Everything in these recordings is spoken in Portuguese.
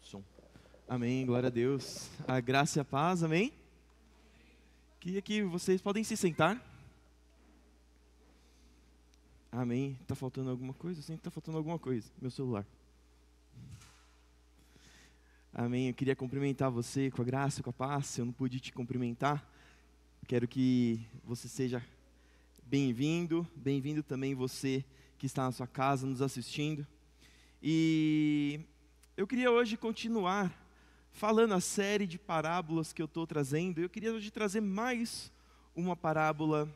Som. Amém, glória a Deus. A graça e a paz, amém? Queria que vocês podem se sentar. Amém. Tá faltando alguma coisa? Sim, tá faltando alguma coisa. Meu celular. Amém. Eu queria cumprimentar você com a graça e com a paz. Se eu não pude te cumprimentar, quero que você seja bem-vindo. Bem-vindo também você que está na sua casa nos assistindo. E eu queria hoje continuar falando a série de parábolas que eu estou trazendo. Eu queria hoje trazer mais uma parábola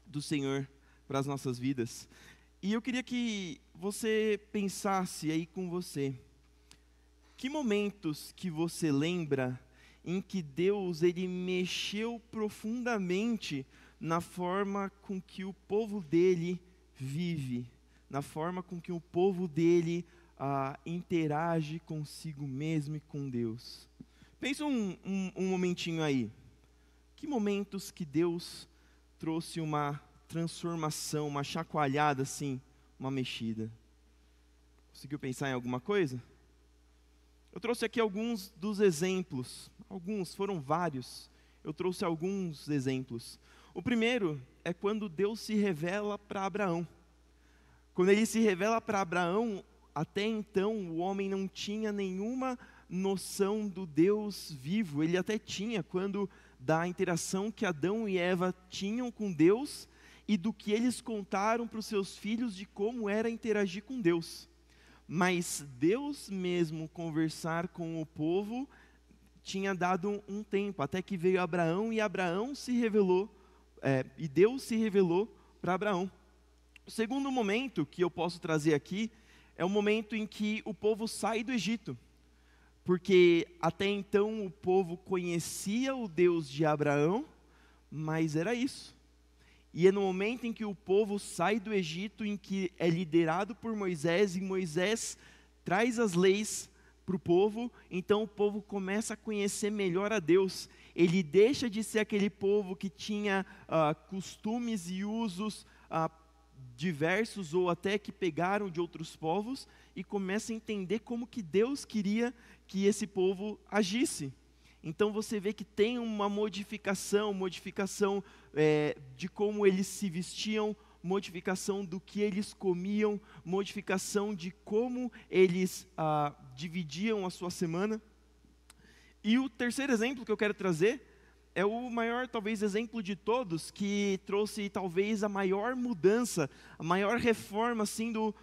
do Senhor para as nossas vidas. E eu queria que você pensasse aí com você, que momentos que você lembra em que Deus ele mexeu profundamente na forma com que o povo dele vive, na forma com que o povo dele interage consigo mesmo e com Deus. Pensa um momentinho aí. Que momentos que Deus trouxe uma transformação, uma chacoalhada assim, uma mexida? Conseguiu pensar em alguma coisa? Eu trouxe aqui alguns dos exemplos. Alguns, foram vários. Eu trouxe alguns exemplos. O primeiro é quando Deus se revela para Abraão. Quando ele se revela para Abraão, até então o homem não tinha nenhuma noção do Deus vivo. Ele até tinha quando da interação que Adão e Eva tinham com Deus e do que eles contaram para os seus filhos de como era interagir com Deus. Mas Deus mesmo conversar com o povo tinha dado um tempo, até que veio Abraão e Abraão se revelou, e Deus se revelou para Abraão. O segundo momento que eu posso trazer aqui é o momento em que o povo sai do Egito, porque até então o povo conhecia o Deus de Abraão, mas era isso. E é no momento em que o povo sai do Egito, em que é liderado por Moisés, e Moisés traz as leis para o povo, então o povo começa a conhecer melhor a Deus. Ele deixa de ser aquele povo que tinha costumes e usos diversos, ou até que pegaram de outros povos, e começa a entender como que Deus queria que esse povo agisse. Então você vê que tem uma modificação de como eles se vestiam, modificação do que eles comiam, modificação de como eles dividiam a sua semana. E o terceiro exemplo que eu quero trazer é o maior, talvez, exemplo de todos, que trouxe talvez a maior mudança, a maior reforma assim do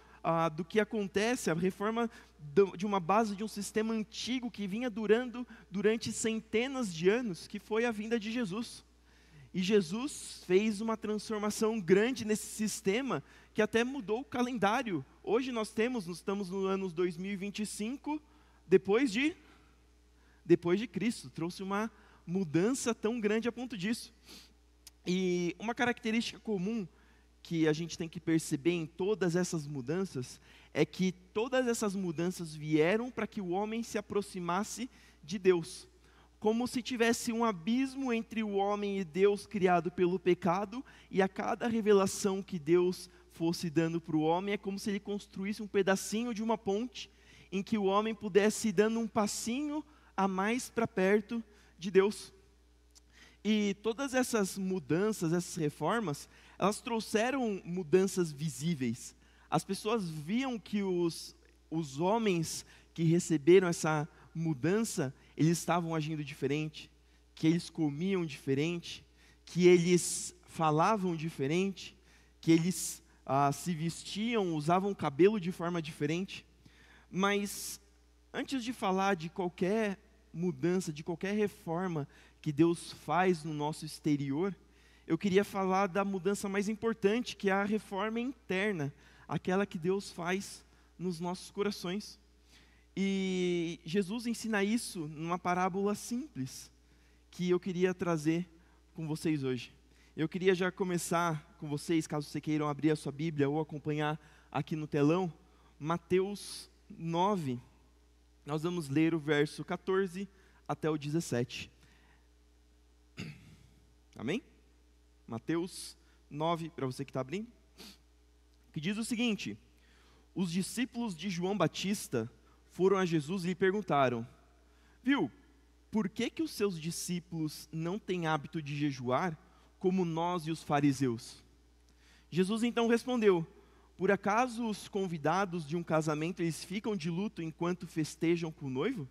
que acontece, a reforma de uma base de um sistema antigo que vinha durando durante centenas de anos, que foi a vinda de Jesus. E Jesus fez uma transformação grande nesse sistema, que até mudou o calendário. Hoje nós estamos no ano 2025, depois de Cristo, trouxe uma mudança tão grande a ponto disso. E uma característica comum que a gente tem que perceber em todas essas mudanças é que todas essas mudanças vieram para que o homem se aproximasse de Deus. Como se tivesse um abismo entre o homem e Deus criado pelo pecado, e a cada revelação que Deus fosse dando para o homem, é como se ele construísse um pedacinho de uma ponte, em que o homem pudesse ir dando um passinho a mais para perto de Deus. E todas essas mudanças, essas reformas, elas trouxeram mudanças visíveis. As pessoas viam que os homens que receberam essa mudança, eles estavam agindo diferente, que eles comiam diferente, que eles falavam diferente, que eles se vestiam, usavam cabelo de forma diferente. Mas antes de falar de qualquer mudança, de qualquer reforma que Deus faz no nosso exterior, eu queria falar da mudança mais importante, que é a reforma interna, aquela que Deus faz nos nossos corações. E Jesus ensina isso numa parábola simples, que eu queria trazer com vocês hoje. Eu queria já começar com vocês, caso vocês queiram abrir a sua Bíblia ou acompanhar aqui no telão, Mateus 9, nós vamos ler o verso 14 até o 17. Amém? Mateus 9, para você que está abrindo, que diz o seguinte: os discípulos de João Batista foram a Jesus e lhe perguntaram: viu, por que que os seus discípulos não têm hábito de jejuar, como nós e os fariseus? Jesus então respondeu: por acaso os convidados de um casamento, eles ficam de luto enquanto festejam com o noivo?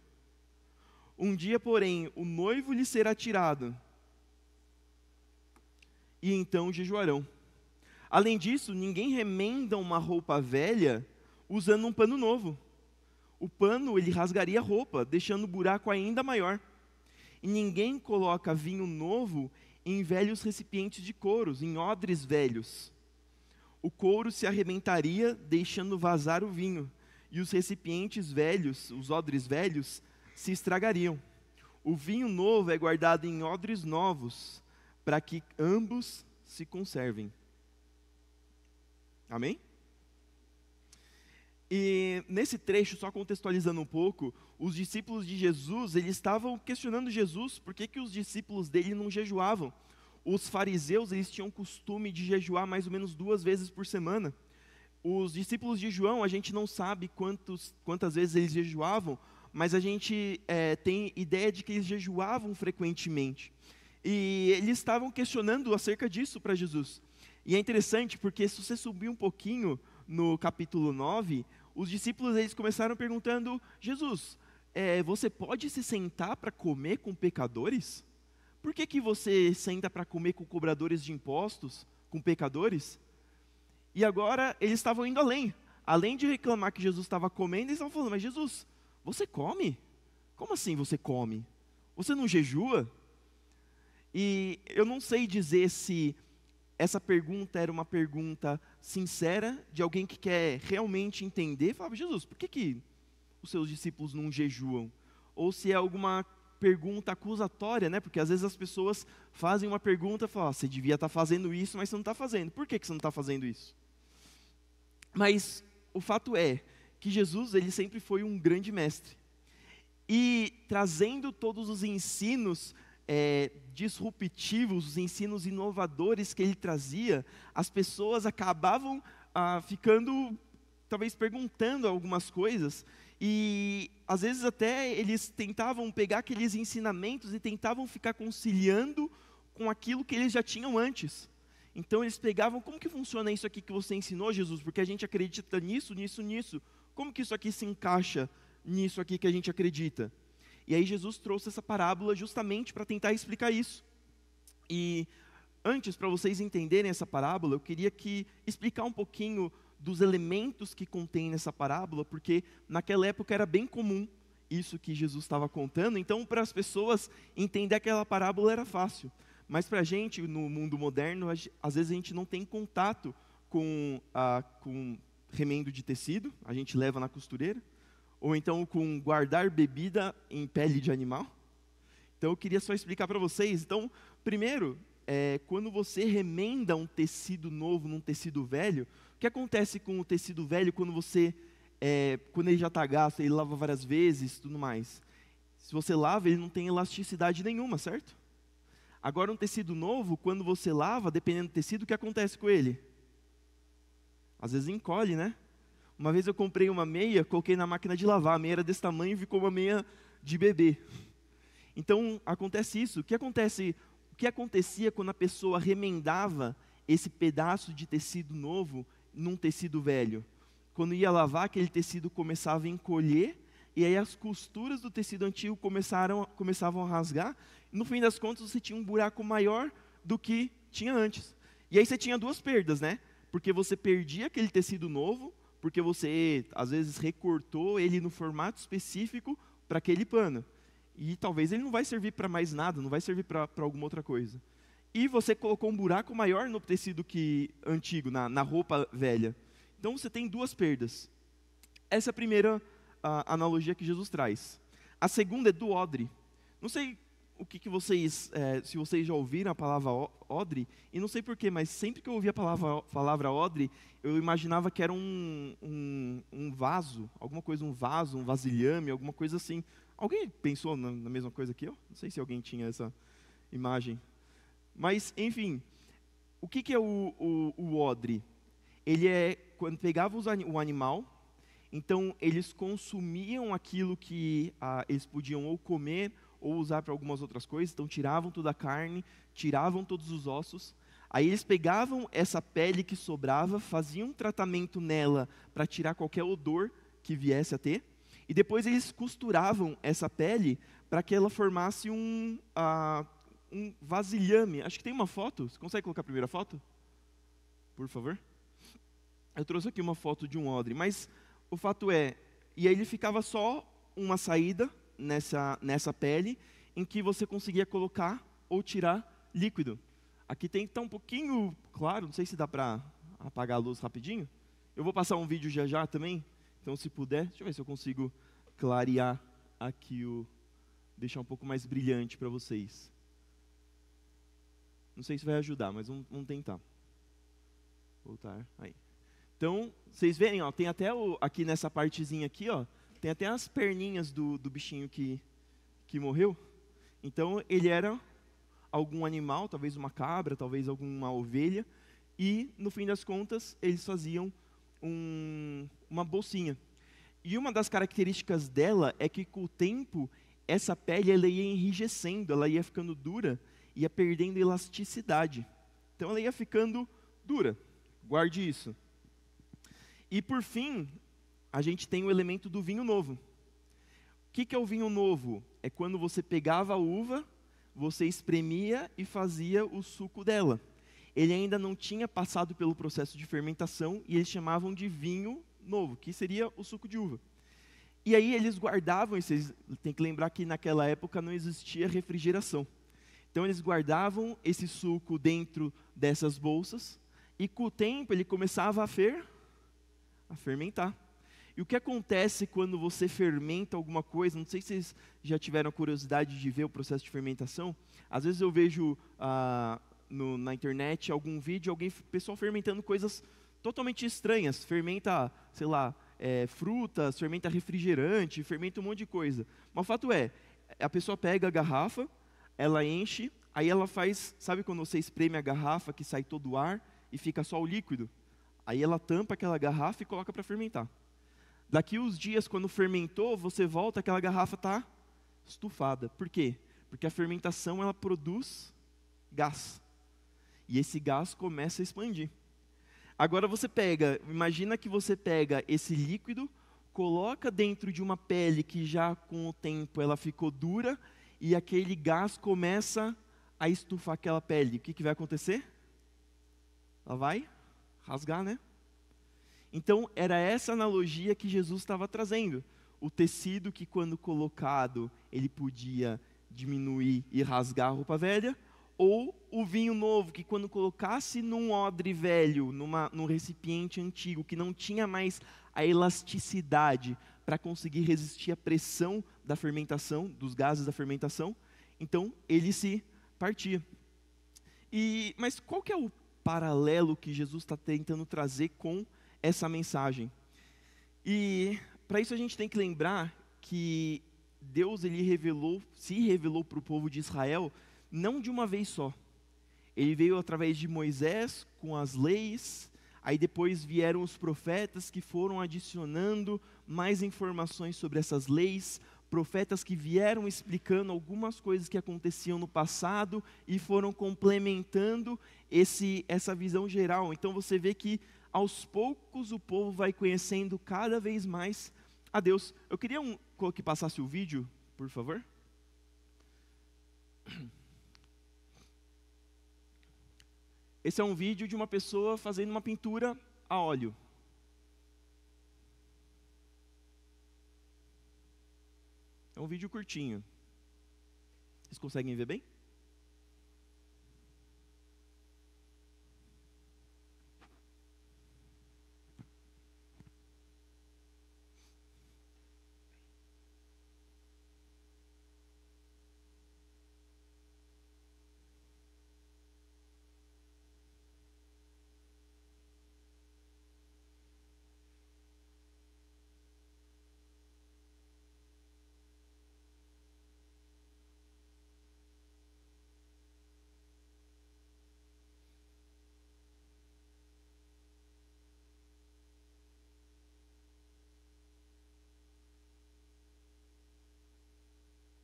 Um dia, porém, o noivo lhe será tirado, e então jejuarão. Além disso, ninguém remenda uma roupa velha usando um pano novo. O pano, ele rasgaria a roupa, deixando o buraco ainda maior. E ninguém coloca vinho novo em velhos recipientes de couro, em odres velhos. O couro se arrebentaria, deixando vazar o vinho, e os recipientes velhos, os odres velhos, se estragariam. O vinho novo é guardado em odres novos, para que ambos se conservem. Amém? E nesse trecho, só contextualizando um pouco, os discípulos de Jesus, eles estavam questionando Jesus, por que que os discípulos dele não jejuavam? Os fariseus, eles tinham costume de jejuar mais ou menos 2 vezes por semana. Os discípulos de João, a gente não sabe quantas vezes eles jejuavam, mas a gente tem ideia de que eles jejuavam frequentemente. E eles estavam questionando acerca disso para Jesus. E é interessante porque se você subir um pouquinho no capítulo 9, os discípulos eles começaram perguntando: Jesus, você pode se sentar para comer com pecadores? Por que que você senta para comer com cobradores de impostos, com pecadores? E agora eles estavam indo além. Além de reclamar que Jesus estava comendo, eles estavam falando: mas Jesus, você come? Como assim você come? Você não jejua? E eu não sei dizer se essa pergunta era uma pergunta sincera, de alguém que quer realmente entender. Falava: Jesus, por que que os seus discípulos não jejuam? Ou se é alguma pergunta acusatória, né? Porque às vezes as pessoas fazem uma pergunta e falam: você devia estar fazendo isso, mas você não está fazendo. Por que que você não está fazendo isso? Mas o fato é que Jesus, ele sempre foi um grande mestre. E trazendo todos os ensinos disruptivos, os ensinos inovadores que ele trazia, as pessoas acabavam ficando, talvez perguntando algumas coisas, e às vezes até eles tentavam pegar aqueles ensinamentos e tentavam ficar conciliando com aquilo que eles já tinham antes. Então eles pegavam: como que funciona isso aqui que você ensinou, Jesus? Porque a gente acredita nisso, nisso, nisso. Como que isso aqui se encaixa nisso aqui que a gente acredita? E aí Jesus trouxe essa parábola justamente para tentar explicar isso. E antes, para vocês entenderem essa parábola, eu queria explicar um pouquinho dos elementos que contém nessa parábola, porque naquela época era bem comum isso que Jesus estava contando. Então, para as pessoas entender aquela parábola era fácil. Mas para a gente, no mundo moderno, às vezes a gente não tem contato com remendo de tecido, a gente leva na costureira, ou então com guardar bebida em pele de animal. Então eu queria só explicar para vocês. Então, primeiro, quando você remenda um tecido novo num tecido velho, o que acontece com o tecido velho quando ele já está gasto, ele lava várias vezes, tudo mais? Se você lava, ele não tem elasticidade nenhuma, certo? Agora um tecido novo, quando você lava, dependendo do tecido, o que acontece com ele? Às vezes encolhe, né? Uma vez eu comprei uma meia, coloquei na máquina de lavar, a meia era desse tamanho e ficou uma meia de bebê. Então, acontece isso. O que acontecia quando a pessoa remendava esse pedaço de tecido novo num tecido velho? Quando ia lavar, aquele tecido começava a encolher, e aí as costuras do tecido antigo começavam a rasgar, e no fim das contas você tinha um buraco maior do que tinha antes. E aí você tinha 2 perdas, né? Porque você perdia aquele tecido novo, porque você, às vezes, recortou ele no formato específico para aquele pano. E talvez ele não vai servir para mais nada, não vai servir para alguma outra coisa. E você colocou um buraco maior no tecido antigo, na roupa velha. Então você tem 2 perdas. Essa é a primeira analogia que Jesus traz. A segunda é do odre. Não sei o que vocês, se vocês já ouviram a palavra odre, e não sei porquê, mas sempre que eu ouvi a palavra odre, eu imaginava que era um vaso, alguma coisa, um vaso, um vasilhame, alguma coisa assim. Alguém pensou na mesma coisa que eu? Não sei se alguém tinha essa imagem. Mas, enfim, o que é o odre? Ele quando pegava o animal, Então, eles consumiam aquilo que eles podiam ou comer ou usar para algumas outras coisas. Então, tiravam toda a carne, tiravam todos os ossos. Aí eles pegavam essa pele que sobrava, faziam um tratamento nela para tirar qualquer odor que viesse a ter. E depois eles costuravam essa pele para que ela formasse um vasilhame. Acho que tem uma foto. Você consegue colocar a primeira foto? Por favor. Eu trouxe aqui uma foto de um odre, mas o fato é, e aí ele ficava só uma saída nessa pele, em que você conseguia colocar ou tirar líquido. Aqui tem que estar um pouquinho claro, não sei se dá para apagar a luz rapidinho. Eu vou passar um vídeo já também, então se puder, deixa eu ver se eu consigo clarear aqui, deixar um pouco mais brilhante para vocês. Não sei se vai ajudar, mas vamos tentar. Voltar, aí. Então, vocês verem, ó, tem até aqui nessa partezinha aqui, ó, tem até as perninhas do bichinho que morreu. Então, ele era algum animal, talvez uma cabra, talvez alguma ovelha, e, no fim das contas, eles faziam uma bolsinha. E uma das características dela é que, com o tempo, essa pele ela ia enrijecendo, ela ia ficando dura, ia perdendo elasticidade. Então, ela ia ficando dura. Guarde isso. E por fim, a gente tem o elemento do vinho novo. O que é o vinho novo? É quando você pegava a uva, você espremia e fazia o suco dela. Ele ainda não tinha passado pelo processo de fermentação e eles chamavam de vinho novo, que seria o suco de uva. E aí eles guardavam, e vocês têm que lembrar que naquela época não existia refrigeração. Então eles guardavam esse suco dentro dessas bolsas e com o tempo ele começava a fermentar. E o que acontece quando você fermenta alguma coisa, não sei se vocês já tiveram a curiosidade de ver o processo de fermentação, às vezes eu vejo na internet algum vídeo, pessoal fermentando coisas totalmente estranhas, fermenta, sei lá, frutas, fermenta refrigerante, fermenta um monte de coisa. Mas o fato é, a pessoa pega a garrafa, ela enche, aí ela faz, sabe quando você espreme a garrafa que sai todo o ar e fica só o líquido? Aí ela tampa aquela garrafa e coloca para fermentar. Daqui uns dias, quando fermentou, você volta, aquela garrafa está estufada. Por quê? Porque a fermentação ela produz gás. E esse gás começa a expandir. Agora imagina que você pega esse líquido, coloca dentro de uma pele que já com o tempo ela ficou dura, e aquele gás começa a estufar aquela pele. O que vai acontecer? Ela vai rasgar, né? Então, era essa analogia que Jesus estava trazendo. O tecido que, quando colocado, ele podia diminuir e rasgar a roupa velha, ou o vinho novo, que quando colocasse num odre velho, num recipiente antigo, que não tinha mais a elasticidade para conseguir resistir à pressão da fermentação, dos gases da fermentação, então ele se partia. Mas qual que é o paralelo que Jesus está tentando trazer com essa mensagem? E para isso a gente tem que lembrar que Deus se revelou para o povo de Israel não de uma vez só. Ele veio através de Moisés com as leis, aí depois vieram os profetas que foram adicionando mais informações sobre essas leis, profetas que vieram explicando algumas coisas que aconteciam no passado e foram complementando essa visão geral. Então você vê que aos poucos o povo vai conhecendo cada vez mais a Deus. Eu queria que passasse o vídeo, por favor. Esse é um vídeo de uma pessoa fazendo uma pintura a óleo. É um vídeo curtinho. Vocês conseguem ver bem?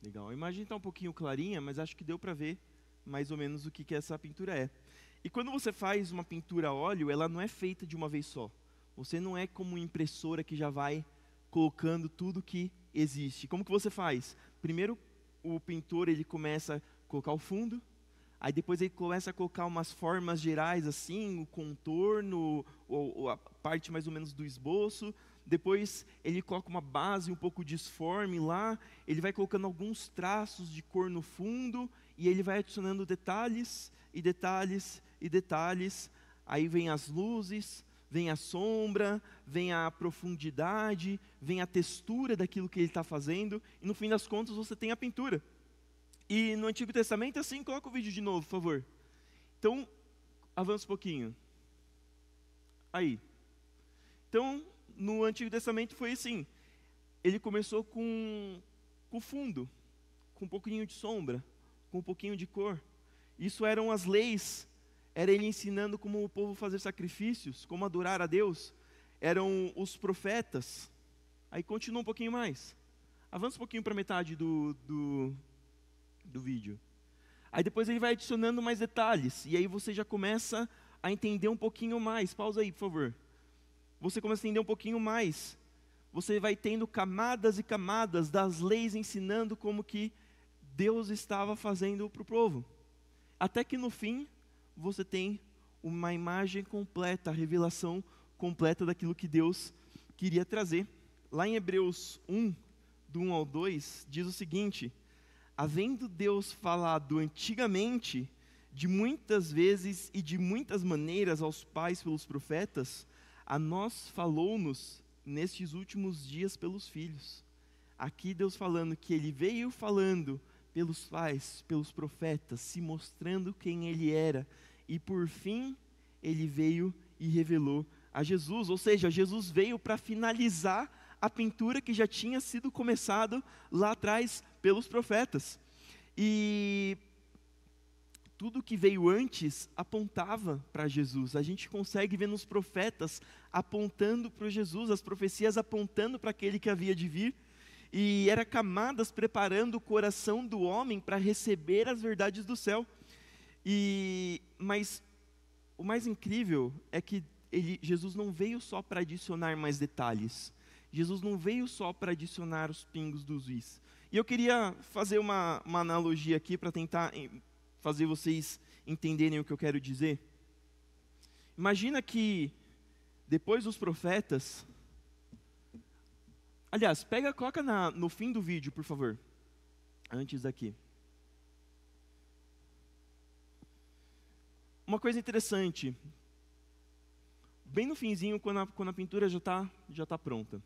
Legal. A imagem está um pouquinho clarinha, mas acho que deu para ver mais ou menos o que essa pintura é. E quando você faz uma pintura a óleo, ela não é feita de uma vez só. Você não é como uma impressora que já vai colocando tudo que existe. Como que você faz? Primeiro, o pintor ele começa a colocar o fundo, aí depois ele começa a colocar umas formas gerais assim, o contorno, ou a parte mais ou menos do esboço. Depois ele coloca uma base um pouco disforme lá, ele vai colocando alguns traços de cor no fundo, e ele vai adicionando detalhes, e detalhes, e detalhes. Aí vem as luzes, vem a sombra, vem a profundidade, vem a textura daquilo que ele está fazendo, e no fim das contas você tem a pintura. E no Antigo Testamento, assim, coloca o vídeo de novo, por favor. Então, avança um pouquinho. Aí. Então, no Antigo Testamento foi assim. Ele começou com fundo, com um pouquinho de sombra, com um pouquinho de cor. Isso eram as leis. Era ele ensinando como o povo fazer sacrifícios, como adorar a Deus. Eram os profetas. Aí continua um pouquinho mais. Avança um pouquinho para metade do vídeo. Aí depois ele vai adicionando mais detalhes, e aí você já começa a entender um pouquinho mais. Pausa aí, por favor. Você começa a entender um pouquinho mais. Você vai tendo camadas e camadas das leis ensinando como que Deus estava fazendo para o povo. Até que no fim, você tem uma imagem completa, a revelação completa daquilo que Deus queria trazer. Lá em Hebreus 1, do 1 ao 2, diz o seguinte: havendo Deus falado antigamente, de muitas vezes e de muitas maneiras aos pais pelos profetas, a nós falou-nos nestes últimos dias pelos filhos. Aqui Deus falando que Ele veio falando pelos pais, pelos profetas, se mostrando quem Ele era. E por fim, Ele veio e revelou a Jesus. Ou seja, Jesus veio para finalizar a pintura que já tinha sido começado lá atrás pelos profetas. E tudo que veio antes apontava para Jesus. A gente consegue ver nos profetas apontando para Jesus, as profecias apontando para aquele que havia de vir. E era camadas preparando o coração do homem para receber as verdades do céu. Mas o mais incrível é que Jesus não veio só para adicionar mais detalhes. Jesus não veio só para adicionar os pingos dos is. E eu queria fazer uma analogia aqui para tentar fazer vocês entenderem o que eu quero dizer. Imagina que depois dos profetas... Aliás, coloca no fim do vídeo, por favor. Antes daqui. Uma coisa interessante. Bem no finzinho, quando a pintura já tá pronta.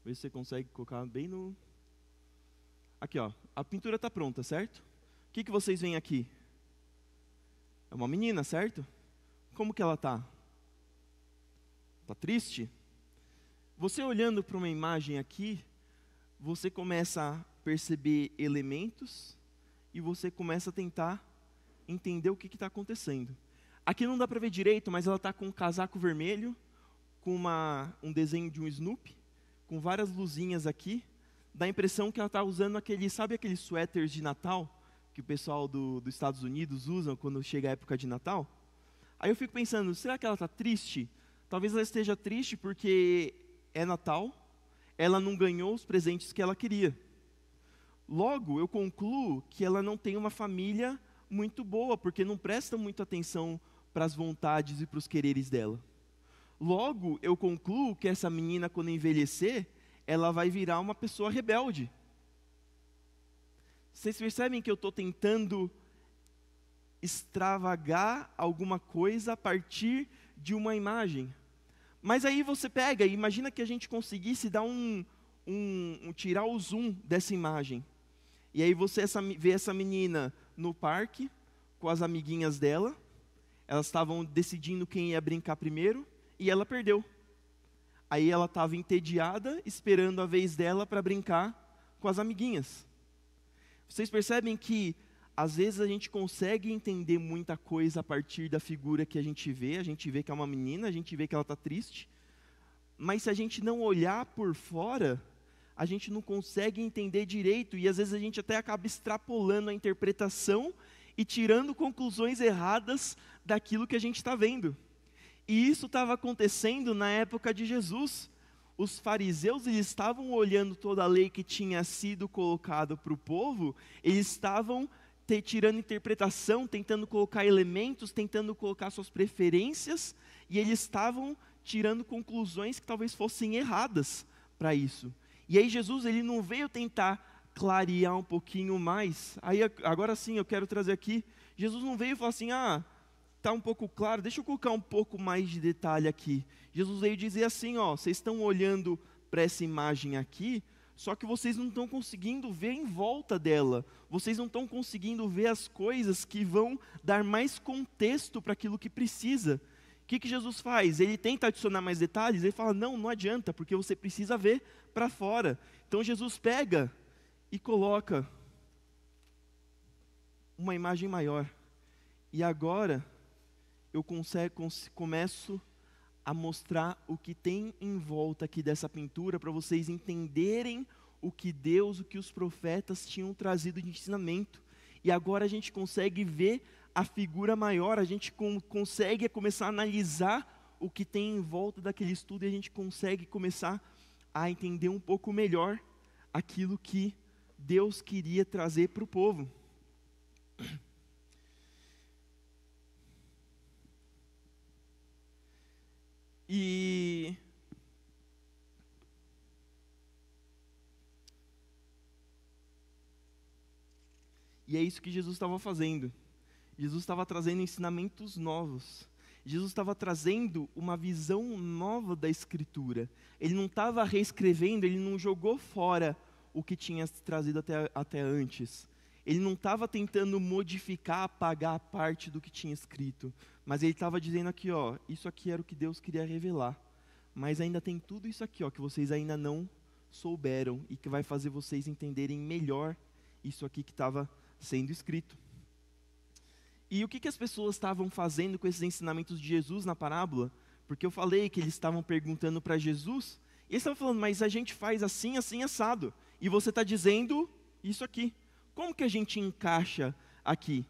Vê se você consegue colocar bem no... Aqui, ó. A pintura está pronta, certo? O que vocês veem aqui? É uma menina, certo? Como que ela está? Está triste? Você olhando para uma imagem aqui, você começa a perceber elementos e você começa a tentar entender o que está acontecendo. Aqui não dá para ver direito, mas ela está com um casaco vermelho, com um desenho de um Snoopy, com várias luzinhas aqui. Dá a impressão que ela está usando sabe aqueles suéteres de Natal que o pessoal dos Estados Unidos usa quando chega a época de Natal? Aí eu fico pensando, será que ela está triste? Talvez ela esteja triste porque é Natal, ela não ganhou os presentes que ela queria. Logo, eu concluo que ela não tem uma família muito boa, porque não presta muita atenção para as vontades e para os quereres dela. Logo, eu concluo que essa menina, quando envelhecer, ela vai virar uma pessoa rebelde. Vocês percebem que eu estou tentando extravagar alguma coisa a partir de uma imagem? Mas aí você pega e imagina que a gente conseguisse dar tirar o zoom dessa imagem. E aí você vê essa menina no parque, com as amiguinhas dela. Elas estavam decidindo quem ia brincar primeiro, e ela perdeu. Aí ela estava entediada, esperando a vez dela para brincar com as amiguinhas. Vocês percebem que, às vezes, a gente consegue entender muita coisa a partir da figura que a gente vê que é uma menina, a gente vê que ela está triste, mas se a gente não olhar por fora, a gente não consegue entender direito, e às vezes a gente até acaba extrapolando a interpretação e tirando conclusões erradas daquilo que a gente está vendo. E isso estava acontecendo na época de Jesus. Os fariseus, eles estavam olhando toda a lei que tinha sido colocada para o povo, eles estavam tirando interpretação, tentando colocar elementos, tentando colocar suas preferências, e eles estavam tirando conclusões que talvez fossem erradas para isso. E aí Jesus, ele não veio tentar clarear um pouquinho mais. Aí agora sim eu quero trazer aqui, Jesus não veio falar assim, está um pouco claro, deixa eu colocar um pouco mais de detalhe aqui. Jesus veio dizer assim, vocês estão olhando para essa imagem aqui, só que vocês não estão conseguindo ver em volta dela, vocês não estão conseguindo ver as coisas que vão dar mais contexto para aquilo que precisa. O que Jesus faz? Ele tenta adicionar mais detalhes, ele fala, não adianta, porque você precisa ver para fora. Então Jesus pega e coloca uma imagem maior. E agora eu começo a mostrar o que tem em volta aqui dessa pintura, para vocês entenderem o que Deus, o que os profetas tinham trazido de ensinamento. E agora a gente consegue ver a figura maior, a gente consegue começar a analisar o que tem em volta daquele estudo, e a gente consegue começar a entender um pouco melhor aquilo que Deus queria trazer para o povo. E é isso que Jesus estava fazendo. Jesus estava trazendo ensinamentos novos. Jesus estava trazendo uma visão nova da Escritura. Ele não estava reescrevendo, ele não jogou fora o que tinha trazido até antes. Ele não estava tentando modificar, apagar a parte do que tinha escrito. Mas ele estava dizendo aqui, isso aqui era o que Deus queria revelar. Mas ainda tem tudo isso aqui, que vocês ainda não souberam e que vai fazer vocês entenderem melhor isso aqui que estava sendo escrito. E o que as pessoas estavam fazendo com esses ensinamentos de Jesus na parábola? Porque eu falei que eles estavam perguntando para Jesus, e eles estavam falando, mas a gente faz assim, assim, assado. E você está dizendo isso aqui. Como que a gente encaixa aqui?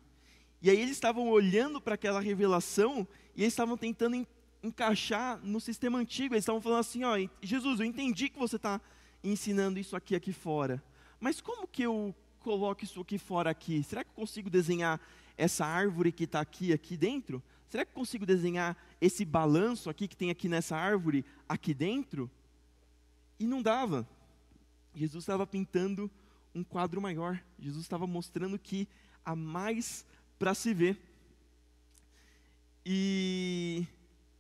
E aí eles estavam olhando para aquela revelação, e eles estavam tentando encaixar no sistema antigo. Eles estavam falando assim, Jesus, eu entendi que você está ensinando isso aqui fora. Mas como que eu coloco isso aqui fora aqui? Será que eu consigo desenhar essa árvore que está aqui dentro? Será que eu consigo desenhar esse balanço aqui que tem aqui nessa árvore, aqui dentro? E não dava. Jesus estava pintando um quadro maior. Jesus estava mostrando que há mais para se ver. E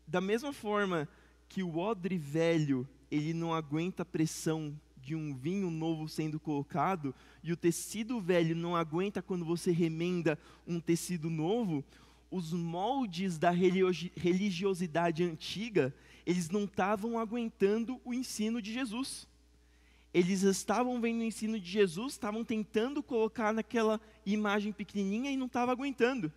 da mesma forma que o odre velho, ele não aguenta a pressão de um vinho novo sendo colocado, e o tecido velho não aguenta quando você remenda um tecido novo, os moldes da religiosidade antiga, eles não estavam aguentando o ensino de Jesus. Eles estavam vendo o ensino de Jesus, estavam tentando colocar naquela imagem pequenininha e não estavam aguentando.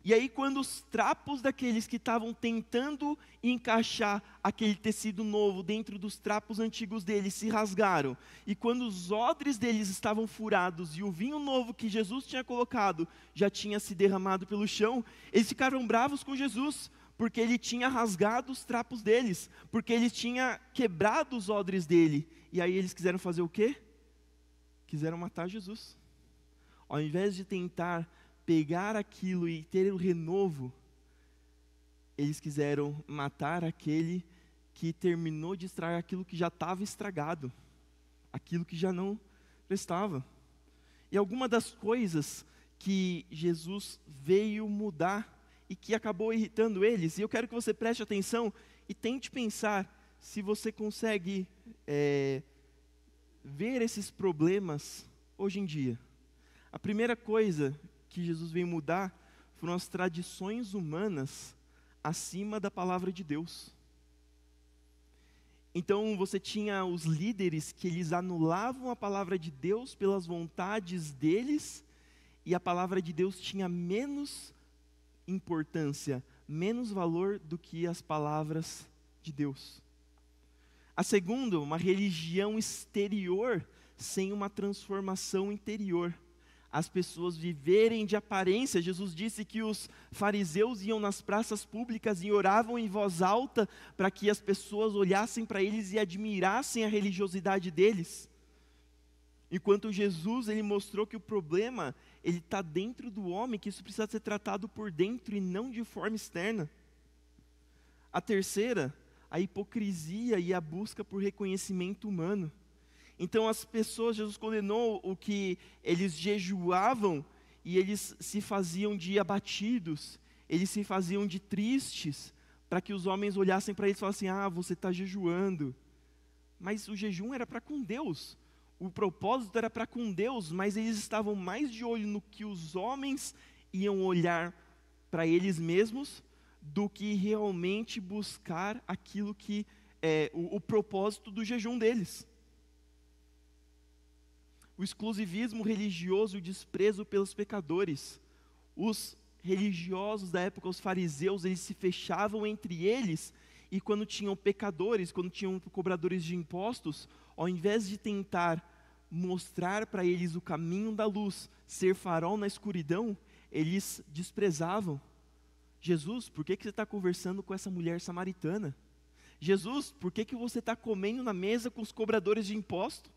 E aí quando os trapos daqueles que estavam tentando encaixar aquele tecido novo dentro dos trapos antigos deles se rasgaram, e quando os odres deles estavam furados e o vinho novo que Jesus tinha colocado já tinha se derramado pelo chão, eles ficaram bravos com Jesus, porque ele tinha rasgado os trapos deles, porque ele tinha quebrado os odres dele. E aí eles quiseram fazer o quê? Quiseram matar Jesus. Ao invés de tentar pegar aquilo e ter o renovo, eles quiseram matar aquele que terminou de estragar aquilo que já estava estragado, aquilo que já não prestava. E alguma das coisas que Jesus veio mudar e que acabou irritando eles, e eu quero que você preste atenção e tente pensar se você consegue ver esses problemas hoje em dia. A primeira coisa que Jesus veio mudar foram as tradições humanas acima da palavra de Deus. Então você tinha os líderes que eles anulavam a palavra de Deus pelas vontades deles, e a palavra de Deus tinha menos importância, menos valor do que as palavras de Deus. A segunda, uma religião exterior sem uma transformação interior. As pessoas viverem de aparência. Jesus disse que os fariseus iam nas praças públicas e oravam em voz alta para que as pessoas olhassem para eles e admirassem a religiosidade deles. Enquanto Jesus, ele mostrou que o problema, ele está dentro do homem, que isso precisa ser tratado por dentro e não de forma externa. A terceira, a hipocrisia e a busca por reconhecimento humano. Então as pessoas, Jesus condenou o que eles jejuavam e eles se faziam de abatidos, eles se faziam de tristes, para que os homens olhassem para eles e falassem, você está jejuando. Mas o jejum era para com Deus, o propósito era para com Deus, mas eles estavam mais de olho no que os homens iam olhar para eles mesmos, do que realmente buscar aquilo que é o propósito do jejum deles. O exclusivismo religioso e o desprezo pelos pecadores. Os religiosos da época, os fariseus, eles se fechavam entre eles, e quando tinham pecadores, quando tinham cobradores de impostos, ao invés de tentar mostrar para eles o caminho da luz, ser farol na escuridão, eles desprezavam. Jesus, por que você está conversando com essa mulher samaritana? Jesus, por que você está comendo na mesa com os cobradores de impostos?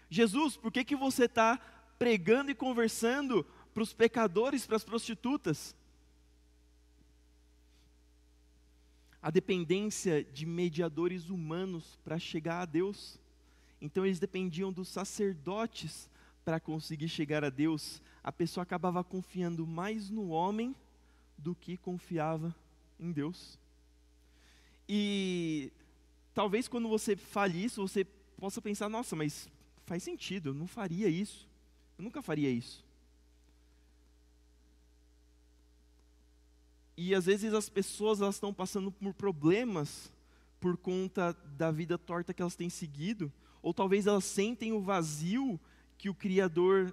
Jesus, por que você está pregando e conversando para os pecadores, para as prostitutas? A dependência de mediadores humanos para chegar a Deus. Então eles dependiam dos sacerdotes para conseguir chegar a Deus. A pessoa acabava confiando mais no homem do que confiava em Deus. E talvez quando você fale isso, você possa pensar, nossa, mas faz sentido, eu não faria isso, eu nunca faria isso. E às vezes as pessoas, elas estão passando por problemas por conta da vida torta que elas têm seguido, ou talvez elas sentem o vazio que o Criador,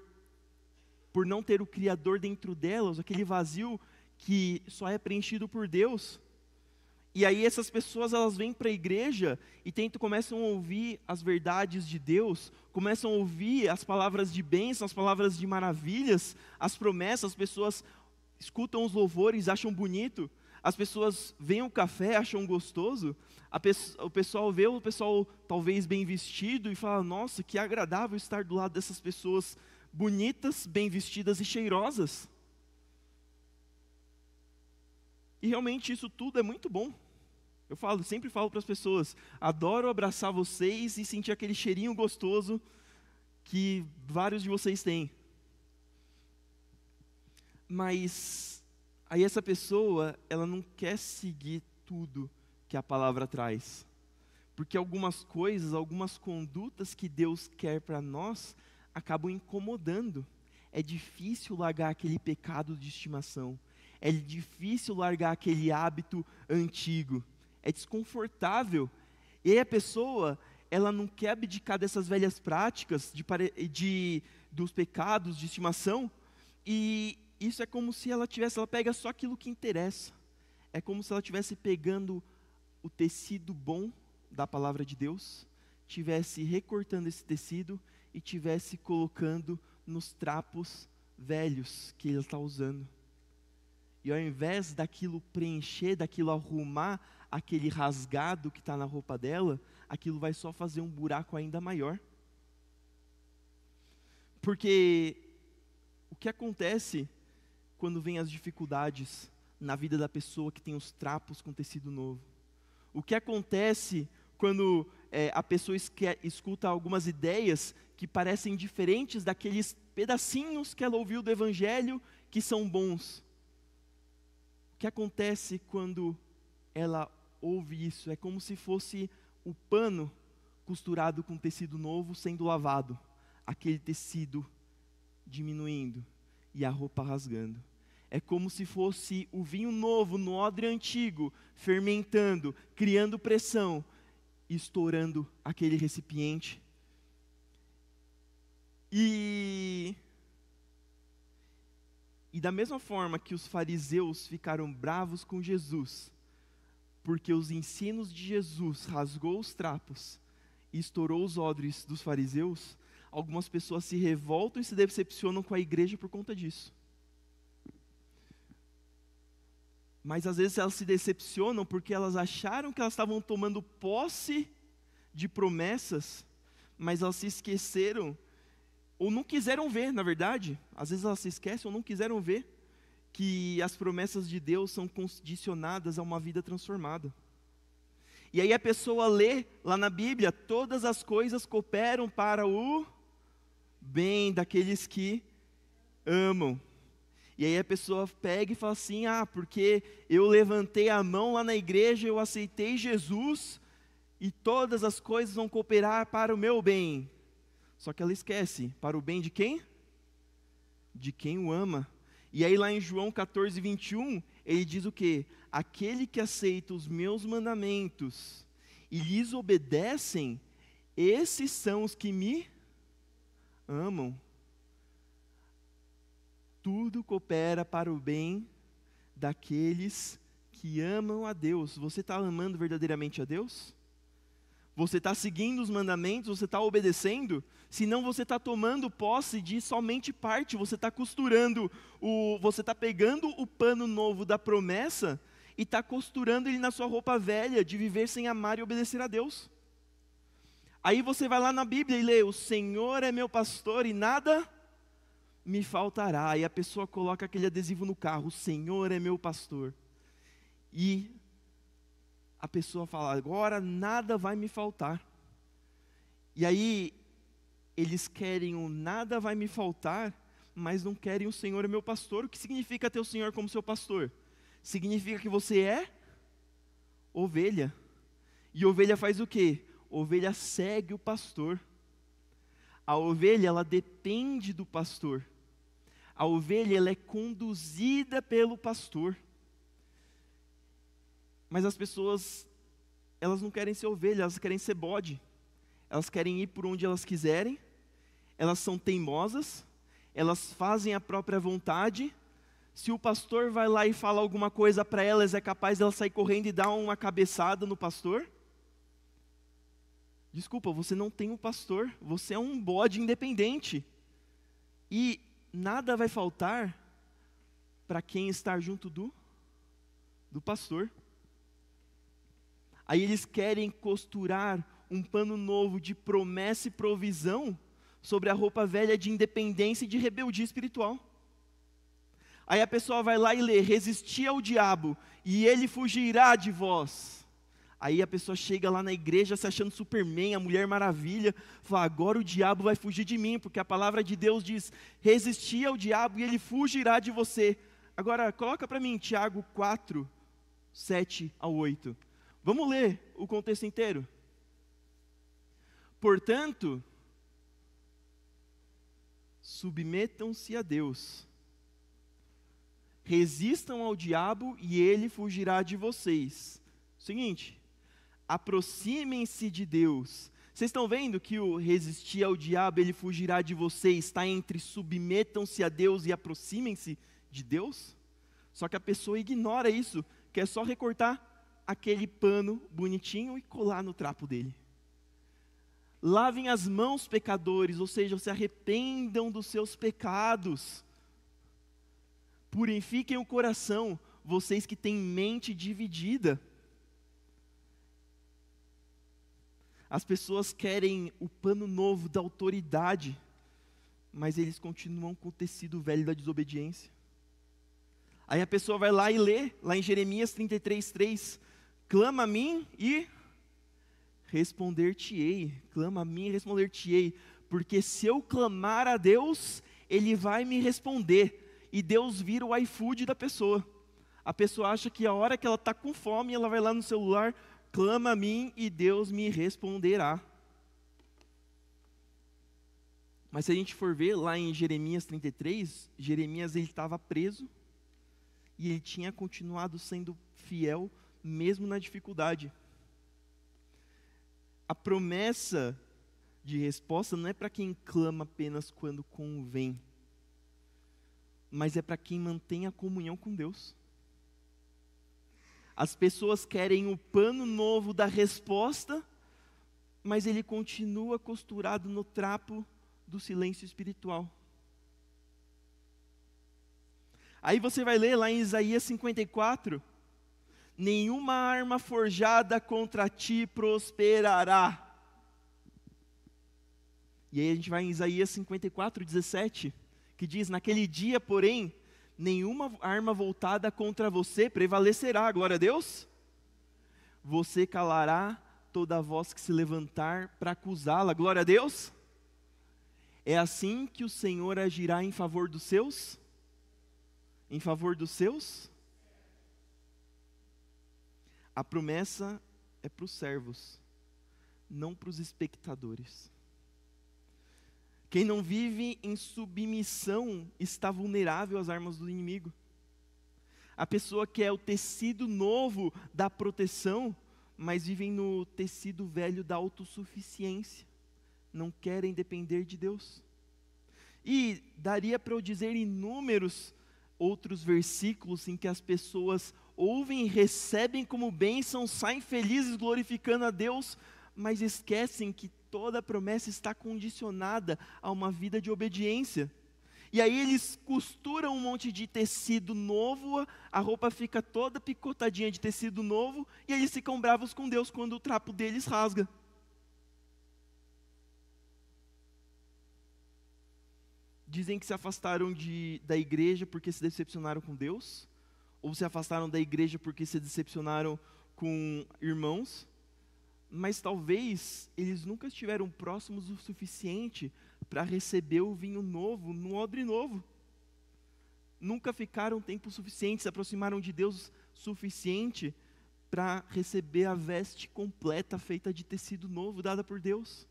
por não ter o Criador dentro delas, aquele vazio que só é preenchido por Deus. E aí essas pessoas, elas vêm para a igreja e começam a ouvir as verdades de Deus, começam a ouvir as palavras de bênção, as palavras de maravilhas, as promessas. As pessoas escutam os louvores, acham bonito, as pessoas veem o café, acham gostoso, o pessoal vê o pessoal talvez bem vestido e fala, nossa, que agradável estar do lado dessas pessoas bonitas, bem vestidas e cheirosas. E realmente isso tudo é muito bom. Eu sempre falo para as pessoas, adoro abraçar vocês e sentir aquele cheirinho gostoso que vários de vocês têm. Mas aí essa pessoa, ela não quer seguir tudo que a palavra traz. Porque algumas coisas, algumas condutas que Deus quer para nós, acabam incomodando. É difícil largar aquele pecado de estimação. É difícil largar aquele hábito antigo. É desconfortável. E aí a pessoa, ela não quer abdicar dessas velhas práticas dos pecados de estimação. E isso é como se ela pega só aquilo que interessa. É como se ela estivesse pegando o tecido bom da palavra de Deus, estivesse recortando esse tecido e estivesse colocando nos trapos velhos que ele está usando. E ao invés daquilo preencher, daquilo arrumar aquele rasgado que está na roupa dela, aquilo vai só fazer um buraco ainda maior. Porque o que acontece quando vem as dificuldades na vida da pessoa que tem os trapos com tecido novo? O que acontece quando a pessoa escuta algumas ideias que parecem diferentes daqueles pedacinhos que ela ouviu do Evangelho que são bons? O que acontece quando ela ouve isso? É como se fosse o pano costurado com tecido novo sendo lavado, aquele tecido diminuindo e a roupa rasgando. É como se fosse o vinho novo no odre antigo, fermentando, criando pressão, estourando aquele recipiente. E da mesma forma que os fariseus ficaram bravos com Jesus, porque os ensinos de Jesus rasgou os trapos, e estourou os odres dos fariseus, algumas pessoas se revoltam e se decepcionam com a igreja por conta disso. Mas às vezes elas se decepcionam porque elas acharam que elas estavam tomando posse de promessas, mas elas se esqueceram, ou não quiseram ver, na verdade, às vezes elas se esquecem ou não quiseram ver, que as promessas de Deus são condicionadas a uma vida transformada. E aí a pessoa lê lá na Bíblia, todas as coisas cooperam para o bem daqueles que amam. E aí a pessoa pega e fala assim, porque eu levantei a mão lá na igreja, eu aceitei Jesus, e todas as coisas vão cooperar para o meu bem. Só que ela esquece, para o bem de quem? De quem o ama. E aí lá em João 14, 21, ele diz o quê? Aquele que aceita os meus mandamentos e lhes obedecem, esses são os que me amam. Tudo coopera para o bem daqueles que amam a Deus. Você está amando verdadeiramente a Deus? Você está seguindo os mandamentos? Você está obedecendo? Senão você está tomando posse de somente parte. Você está costurando, você está pegando o pano novo da promessa e está costurando ele na sua roupa velha de viver sem amar e obedecer a Deus. Aí você vai lá na Bíblia e lê, o Senhor é meu pastor e nada me faltará. E a pessoa coloca aquele adesivo no carro, o Senhor é meu pastor. E a pessoa fala, agora nada vai me faltar. E aí, eles querem o nada vai me faltar, mas não querem o Senhor é meu pastor. O que significa ter o Senhor como seu pastor? Significa que você é ovelha. E ovelha faz o quê? Ovelha segue o pastor. A ovelha, ela depende do pastor. A ovelha, ela é conduzida pelo pastor. Mas as pessoas, elas não querem ser ovelha, elas querem ser bode. Elas querem ir por onde elas quiserem. Elas são teimosas. Elas fazem a própria vontade. Se o pastor vai lá e fala alguma coisa para elas, é capaz de elas sair correndo e dar uma cabeçada no pastor? Desculpa, você não tem um pastor. Você é um bode independente. E nada vai faltar para quem está junto do pastor. Aí eles querem costurar um pano novo de promessa e provisão sobre a roupa velha de independência e de rebeldia espiritual. Aí a pessoa vai lá e lê, resistir ao diabo e ele fugirá de vós. Aí a pessoa chega lá na igreja se achando Superman, a Mulher Maravilha, fala, agora o diabo vai fugir de mim, porque a palavra de Deus diz, resistir ao diabo e ele fugirá de você. Agora, coloca para mim Tiago 4, 7 ao 8. Vamos ler o contexto inteiro. Portanto, submetam-se a Deus. Resistam ao diabo e ele fugirá de vocês. Seguinte, aproximem-se de Deus. Vocês estão vendo que o resistir ao diabo, ele fugirá de vocês, está entre submetam-se a Deus e aproximem-se de Deus? Só que a pessoa ignora isso, quer só recortar aquele pano bonitinho e colar no trapo dele. Lavem as mãos, pecadores, ou seja, se arrependam dos seus pecados. Purifiquem o coração, vocês que têm mente dividida. As pessoas querem o pano novo da autoridade, mas eles continuam com o tecido velho da desobediência. Aí a pessoa vai lá e lê, lá em Jeremias 33:3, clama a mim e responder-te-ei. Clama a mim e responder-te-ei. Porque se eu clamar a Deus, Ele vai me responder. E Deus vira o iFood da pessoa. A pessoa acha que a hora que ela está com fome, ela vai lá no celular, clama a mim e Deus me responderá. Mas se a gente for ver lá em Jeremias 33, Jeremias ele estava preso e ele tinha continuado sendo fiel mesmo na dificuldade. A promessa de resposta não é para quem clama apenas quando convém, mas é para quem mantém a comunhão com Deus. As pessoas querem o pano novo da resposta, mas ele continua costurado no trapo do silêncio espiritual. Aí você vai ler lá em Isaías 54, nenhuma arma forjada contra ti prosperará. E aí a gente vai em Isaías 54, 17, que diz, naquele dia, porém, nenhuma arma voltada contra você prevalecerá, glória a Deus. Você calará toda voz que se levantar para acusá-la, glória a Deus. É assim que o Senhor agirá em favor dos seus? Em favor dos seus? A promessa é para os servos, não para os espectadores. Quem não vive em submissão está vulnerável às armas do inimigo. A pessoa que é o tecido novo da proteção, mas vivem no tecido velho da autossuficiência. Não querem depender de Deus. E daria para eu dizer inúmeros outros versículos em que as pessoas ouvem e recebem como bênção, saem felizes glorificando a Deus, mas esquecem que toda a promessa está condicionada a uma vida de obediência. E aí eles costuram um monte de tecido novo, a roupa fica toda picotadinha de tecido novo, e eles ficam bravos com Deus quando o trapo deles rasga. Dizem que se afastaram da igreja porque se decepcionaram com Deus, ou se afastaram da igreja porque se decepcionaram com irmãos, mas talvez eles nunca estiveram próximos o suficiente para receber o vinho novo no odre novo. Nunca ficaram tempo suficiente, se aproximaram de Deus suficiente para receber a veste completa feita de tecido novo dada por Deus.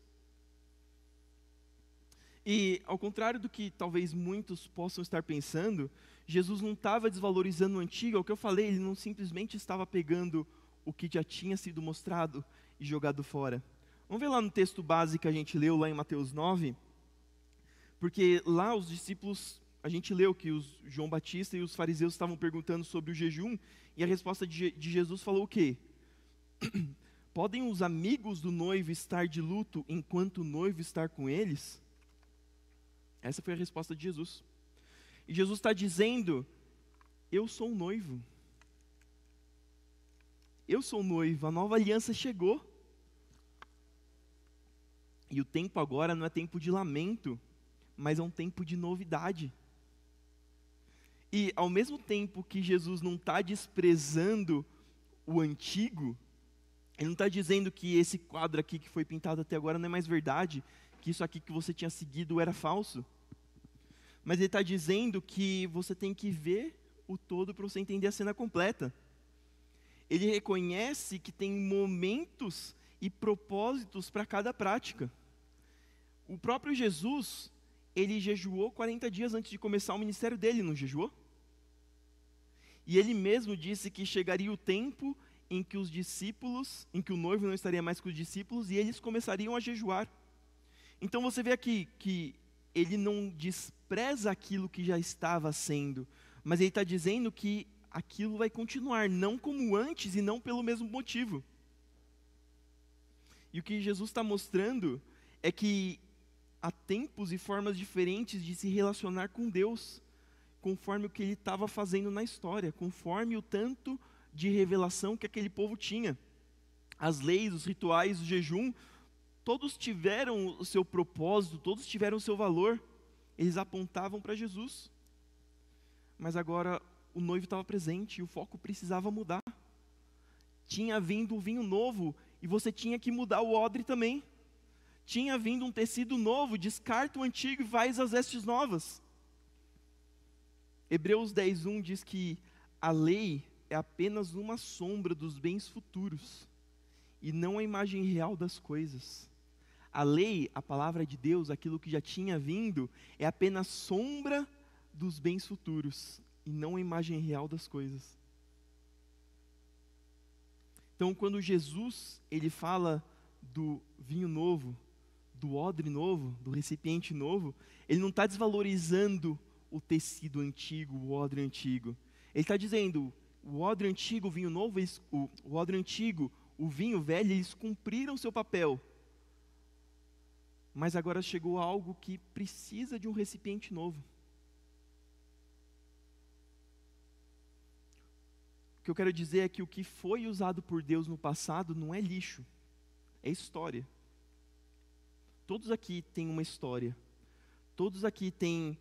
E ao contrário do que talvez muitos possam estar pensando, Jesus não estava desvalorizando o antigo, é o que eu falei, ele não simplesmente estava pegando o que já tinha sido mostrado e jogado fora. Vamos ver lá no texto base que a gente leu lá em Mateus 9, porque lá os discípulos, a gente leu que João Batista e os fariseus estavam perguntando sobre o jejum, e a resposta de Jesus falou o quê? Podem os amigos do noivo estar de luto enquanto o noivo está com eles? Essa foi a resposta de Jesus. E Jesus está dizendo, eu sou o noivo. Eu sou o noivo, a nova aliança chegou. E o tempo agora não é tempo de lamento, mas é um tempo de novidade. E ao mesmo tempo que Jesus não está desprezando o antigo, ele não está dizendo que esse quadro aqui que foi pintado até agora não é mais verdade, que isso aqui que você tinha seguido era falso. Mas ele está dizendo que você tem que ver o todo para você entender a cena completa. Ele reconhece que tem momentos e propósitos para cada prática. O próprio Jesus, ele jejuou 40 dias antes de começar o ministério dele, não jejuou? E ele mesmo disse que chegaria o tempo em que os discípulos, em que o noivo não estaria mais com os discípulos e eles começariam a jejuar. Então você vê aqui que ele não despreza aquilo que já estava sendo, mas ele está dizendo que aquilo vai continuar, não como antes e não pelo mesmo motivo. E o que Jesus está mostrando é que há tempos e formas diferentes de se relacionar com Deus, conforme o que ele estava fazendo na história, conforme o tanto de revelação que aquele povo tinha. As leis, os rituais, o jejum, todos tiveram o seu propósito, todos tiveram o seu valor, eles apontavam para Jesus. Mas agora o noivo estava presente e o foco precisava mudar. Tinha vindo um vinho novo e você tinha que mudar o odre também. Tinha vindo um tecido novo, descarta o antigo e faz as vestes novas. Hebreus 10:1 diz que a lei é apenas uma sombra dos bens futuros e não a imagem real das coisas. A lei, a palavra de Deus, aquilo que já tinha vindo, é apenas sombra dos bens futuros e não a imagem real das coisas. Então, quando Jesus, ele fala do vinho novo, do odre novo, do recipiente novo, ele não está desvalorizando o tecido antigo, o odre antigo. Ele está dizendo, o odre antigo, o vinho novo, o odre antigo, o vinho velho, eles cumpriram seu papel. mas agora chegou algo que precisa de um recipiente novo. O que eu quero dizer é que o que foi usado por Deus no passado não é lixo, é história. Todos aqui têm uma história. Todos aqui têm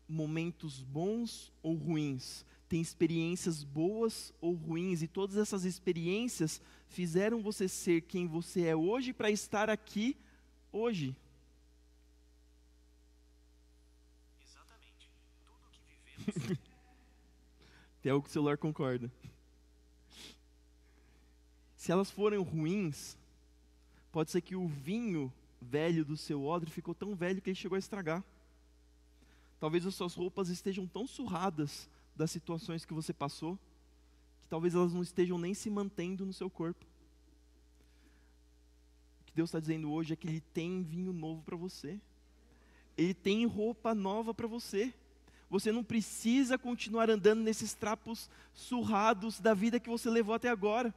momentos bons ou ruins, têm experiências boas ou ruins, e todas essas experiências fizeram você ser quem você é hoje para estar aqui hoje. Exatamente. Tudo o que vivemos. Tem algo que o celular concorda. Se elas forem ruins, pode ser que o vinho velho do seu odre ficou tão velho que ele chegou a estragar. Talvez as suas roupas estejam tão surradas das situações que você passou, que talvez elas não estejam nem se mantendo no seu corpo. O que Deus está dizendo hoje é que Ele tem vinho novo para você. Ele tem roupa nova para você. Você não precisa continuar andando nesses trapos surrados da vida que você levou até agora.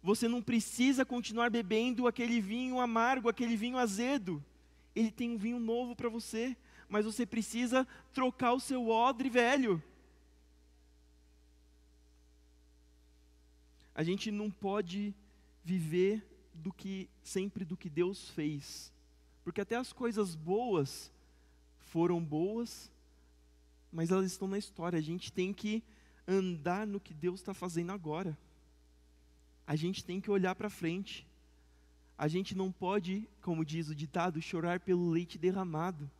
Você não precisa continuar bebendo aquele vinho amargo, aquele vinho azedo. Ele tem um vinho novo para você, mas você precisa trocar o seu odre velho. A gente não pode viver sempre do que Deus fez, porque até as coisas boas foram boas, mas elas estão na história. A gente tem que andar no que Deus está fazendo agora. A gente tem que olhar para frente. A gente não pode, como diz o ditado, chorar pelo leite derramado.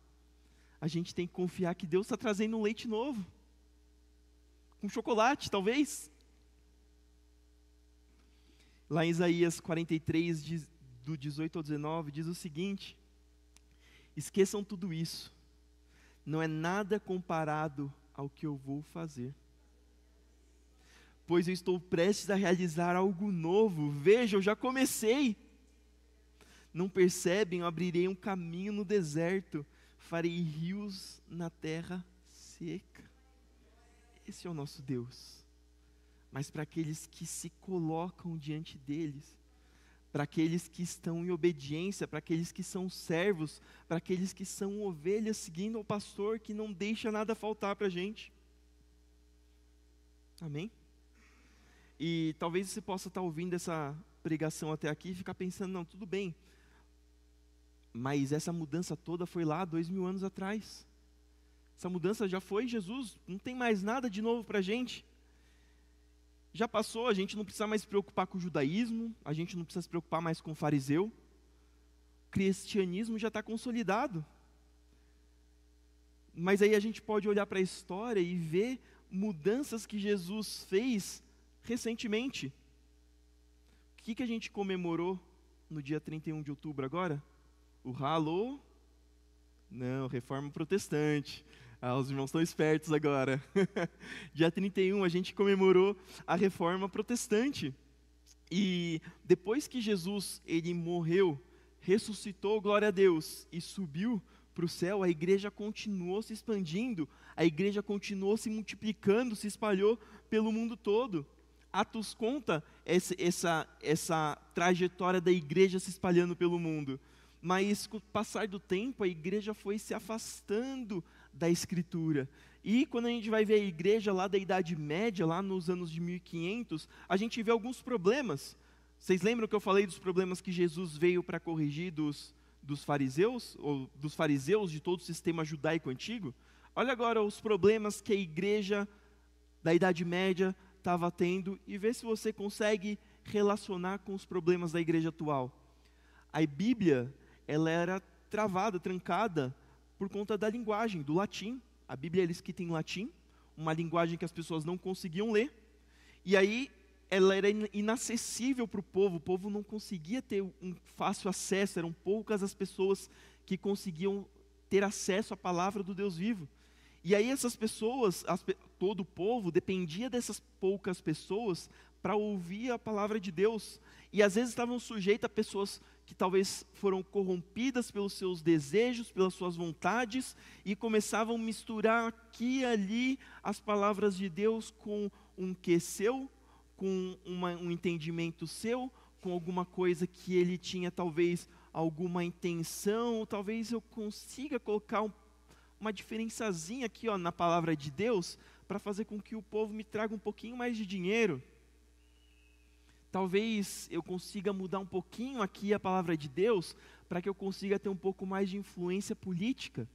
A gente tem que confiar que Deus está trazendo um leite novo. Com chocolate, talvez. Lá em Isaías 43, do 18 ao 19, diz o seguinte: esqueçam tudo isso. Não é nada comparado ao que eu vou fazer. Pois eu estou prestes a realizar algo novo. Veja, eu já comecei. Não percebem? Eu abrirei um caminho no deserto, farei rios na terra seca. Esse é o nosso Deus. Mas para aqueles que se colocam diante deles, para aqueles que estão em obediência, para aqueles que são servos, para aqueles que são ovelhas seguindo ao pastor que não deixa nada faltar para a gente. Amém? E talvez você possa estar ouvindo essa pregação até aqui e ficar pensando, não, tudo bem, mas essa mudança toda foi lá 2000 anos atrás. Essa mudança já foi em Jesus, não tem mais nada de novo para a gente. Já passou, a gente não precisa mais se preocupar com o judaísmo, a gente não precisa se preocupar mais com o fariseu. O cristianismo já está consolidado. Mas aí a gente pode olhar para a história e ver mudanças que Jesus fez recentemente. O que a gente comemorou no dia 31 de outubro agora? O Halloween? Não, Reforma Protestante. Os irmãos estão espertos agora. Dia 31 a gente comemorou a Reforma Protestante. E depois que Jesus, ele morreu, ressuscitou, glória a Deus, e subiu para o céu, a igreja continuou se expandindo, a igreja continuou se multiplicando, se espalhou pelo mundo todo. Atos conta essa trajetória da igreja se espalhando pelo mundo. Mas com o passar do tempo, a igreja foi se afastando da Escritura. E quando a gente vai ver a igreja lá da Idade Média, lá nos anos de 1500, a gente vê alguns problemas. Vocês lembram que eu falei dos problemas que Jesus veio para corrigir dos fariseus, ou dos fariseus de todo o sistema judaico antigo? Olha agora os problemas que a igreja da Idade Média estava tendo e vê se você consegue relacionar com os problemas da igreja atual. A Bíblia, ela era travada, trancada, por conta da linguagem, do latim. A Bíblia era escrita em latim, uma linguagem que as pessoas não conseguiam ler, e aí ela era inacessível para o povo não conseguia ter um fácil acesso, eram poucas as pessoas que conseguiam ter acesso à palavra do Deus vivo. E aí essas pessoas, todo o povo, dependia dessas poucas pessoas para ouvir a palavra de Deus. E às vezes estavam sujeitos a pessoas que talvez foram corrompidas pelos seus desejos, pelas suas vontades, e começavam a misturar aqui e ali as palavras de Deus com um que seu, com um entendimento seu, com alguma coisa que ele tinha talvez alguma intenção, ou talvez eu consiga colocar uma diferençazinha aqui, ó, na palavra de Deus, para fazer com que o povo me traga um pouquinho mais de dinheiro. Talvez eu consiga mudar um pouquinho aqui a palavra de Deus, para que eu consiga ter um pouco mais de influência política.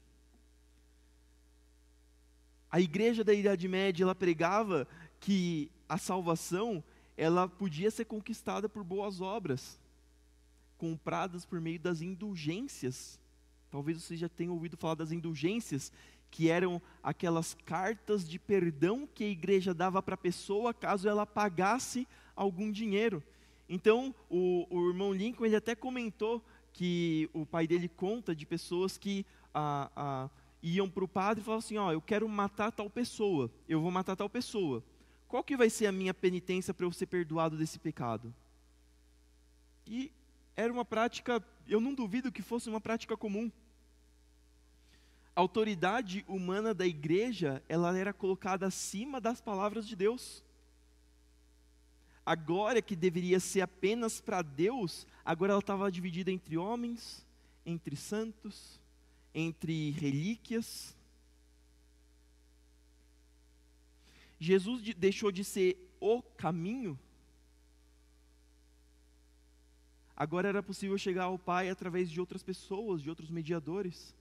A igreja da Idade Média, ela pregava que a salvação, ela podia ser conquistada por boas obras, compradas por meio das indulgências. Talvez você já tenha ouvido falar das indulgências, que eram aquelas cartas de perdão que a igreja dava para a pessoa caso ela pagasse algum dinheiro. Então, o irmão Lincoln, ele até comentou que o pai dele conta de pessoas que iam para o padre e falavam assim, ó, eu quero matar tal pessoa, eu vou matar tal pessoa. Qual que vai ser a minha penitência para eu ser perdoado desse pecado? E era uma prática, eu não duvido que fosse uma prática comum. A autoridade humana da igreja, ela era colocada acima das palavras de Deus. A glória que deveria ser apenas para Deus, agora ela estava dividida entre homens, entre santos, entre relíquias. Jesus deixou de ser o caminho. Agora era possível chegar ao Pai através de outras pessoas, de outros mediadores.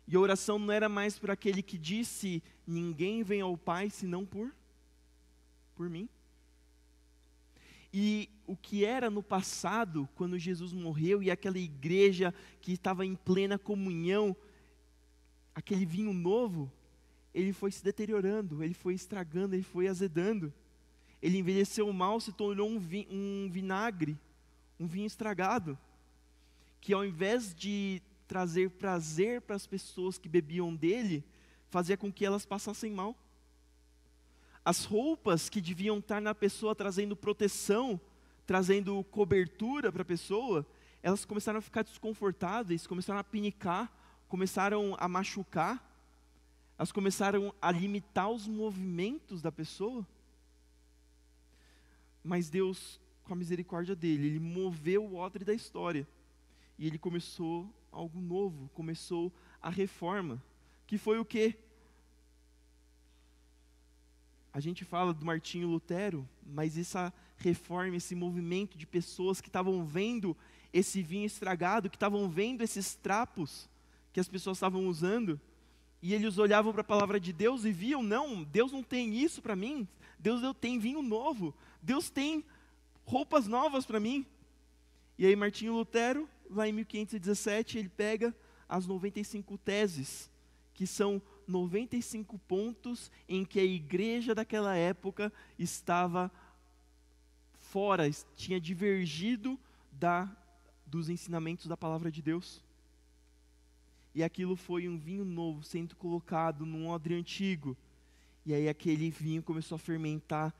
E a oração não era mais por aquele que disse, ninguém vem ao Pai senão por mim. E o que era no passado, quando Jesus morreu, e aquela igreja que estava em plena comunhão, aquele vinho novo, ele foi se deteriorando, ele foi estragando, ele foi azedando. Ele envelheceu mal, se tornou um vinagre, um vinho estragado, que ao invés de trazer prazer para as pessoas que bebiam dele, fazia com que elas passassem mal. As roupas que deviam estar na pessoa trazendo proteção, trazendo cobertura para a pessoa, elas começaram a ficar desconfortáveis, começaram a pinicar, começaram a machucar, elas começaram a limitar os movimentos da pessoa. Mas Deus, com a misericórdia dele, ele moveu o odre da história. E ele começou algo novo, começou a reforma. Que foi o quê? A gente fala do Martinho Lutero, mas essa reforma, esse movimento de pessoas que estavam vendo esse vinho estragado, que estavam vendo esses trapos que as pessoas estavam usando, e eles olhavam para a palavra de Deus e viam, não, Deus não tem isso para mim, Deus tem vinho novo, Deus tem roupas novas para mim. E aí Martinho Lutero, lá em 1517, ele pega as 95 teses, que são 95 pontos em que a igreja daquela época estava fora, tinha divergido dos ensinamentos da palavra de Deus. E aquilo foi um vinho novo sendo colocado num odre antigo. E aí aquele vinho começou a fermentar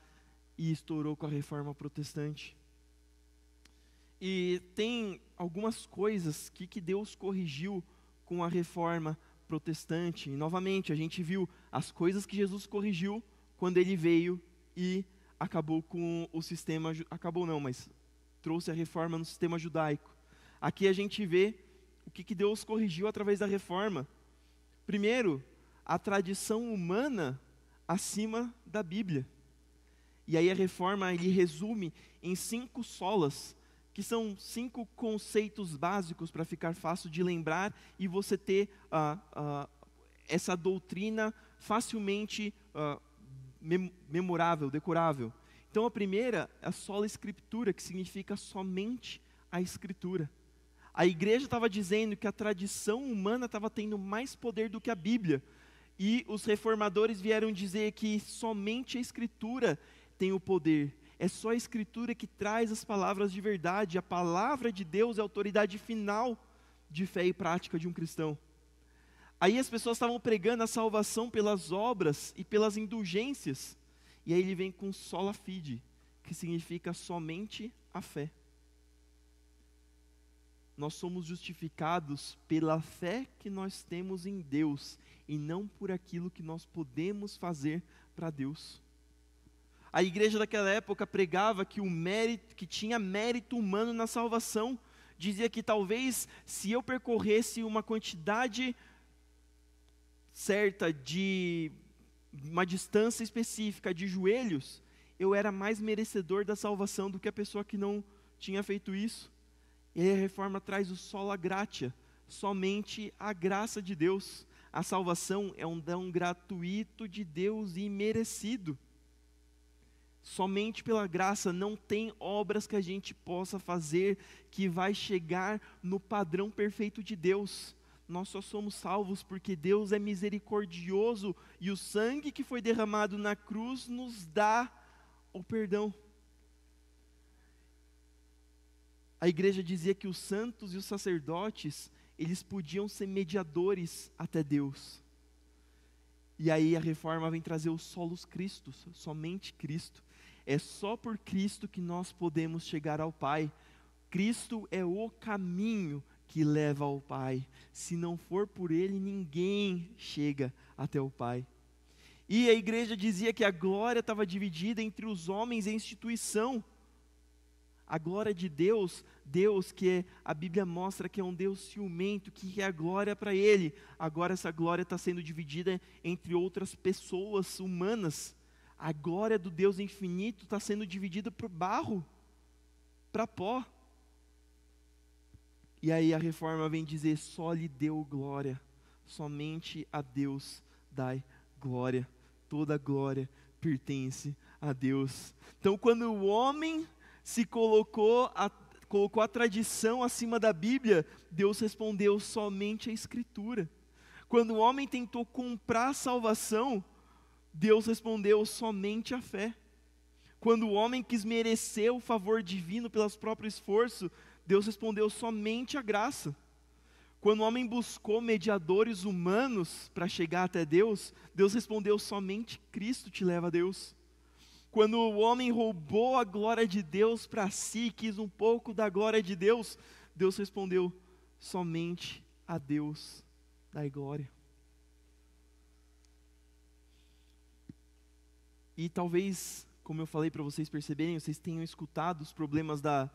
e estourou com a reforma protestante. E tem algumas coisas que Deus corrigiu com a reforma protestante. E novamente, a gente viu as coisas que Jesus corrigiu quando ele veio e acabou com o sistema, acabou não, mas trouxe a reforma no sistema judaico. Aqui a gente vê o que Deus corrigiu através da reforma. Primeiro, a tradição humana acima da Bíblia. E aí a reforma, ele resume em 5 solas, que são 5 conceitos básicos para ficar fácil de lembrar e você ter essa doutrina facilmente memorável, decorável. Então a primeira é a sola escritura, que significa somente a escritura. A igreja estava dizendo que a tradição humana estava tendo mais poder do que a Bíblia. E os reformadores vieram dizer que somente a escritura tem o poder. É só a escritura que traz as palavras de verdade. A palavra de Deus é a autoridade final de fé e prática de um cristão. Aí as pessoas estavam pregando a salvação pelas obras e pelas indulgências. E aí ele vem com sola fide, que significa somente a fé. Nós somos justificados pela fé que nós temos em Deus, e não por aquilo que nós podemos fazer para Deus. A igreja daquela época pregava que que tinha mérito humano na salvação. Dizia que talvez se eu percorresse uma quantidade certa de uma distância específica de joelhos, eu era mais merecedor da salvação do que a pessoa que não tinha feito isso. E aí a reforma traz o sola gratia, somente a graça de Deus. A salvação é um dom gratuito de Deus e imerecido. Somente pela graça, não tem obras que a gente possa fazer que vai chegar no padrão perfeito de Deus. Nós só somos salvos porque Deus é misericordioso e o sangue que foi derramado na cruz nos dá o perdão. A igreja dizia que os santos e os sacerdotes, eles podiam ser mediadores até Deus. E aí a reforma vem trazer o solos Christus, somente Cristo. É só por Cristo que nós podemos chegar ao Pai. Cristo é o caminho que leva ao Pai. Se não for por Ele, ninguém chega até o Pai. E a igreja dizia que a glória estava dividida entre os homens e a instituição. A glória de Deus, Deus que a Bíblia mostra que é um Deus ciumento, que é a glória para Ele. Agora essa glória está sendo dividida entre outras pessoas humanas. A glória do Deus infinito está sendo dividida para o barro, para pó. E aí a reforma vem dizer, só lhe deu glória, somente a Deus dai glória. Toda glória pertence a Deus. Então quando o homem se colocou a tradição acima da Bíblia, Deus respondeu somente a Escritura. Quando o homem tentou comprar a salvação, Deus respondeu somente a fé. Quando o homem quis merecer o favor divino pelo próprio esforço, Deus respondeu somente a graça. Quando o homem buscou mediadores humanos para chegar até Deus, Deus respondeu somente Cristo te leva a Deus. Quando o homem roubou a glória de Deus para si, quis um pouco da glória de Deus, Deus respondeu somente a Deus dai glória. E talvez, como eu falei para vocês perceberem, vocês tenham escutado os problemas da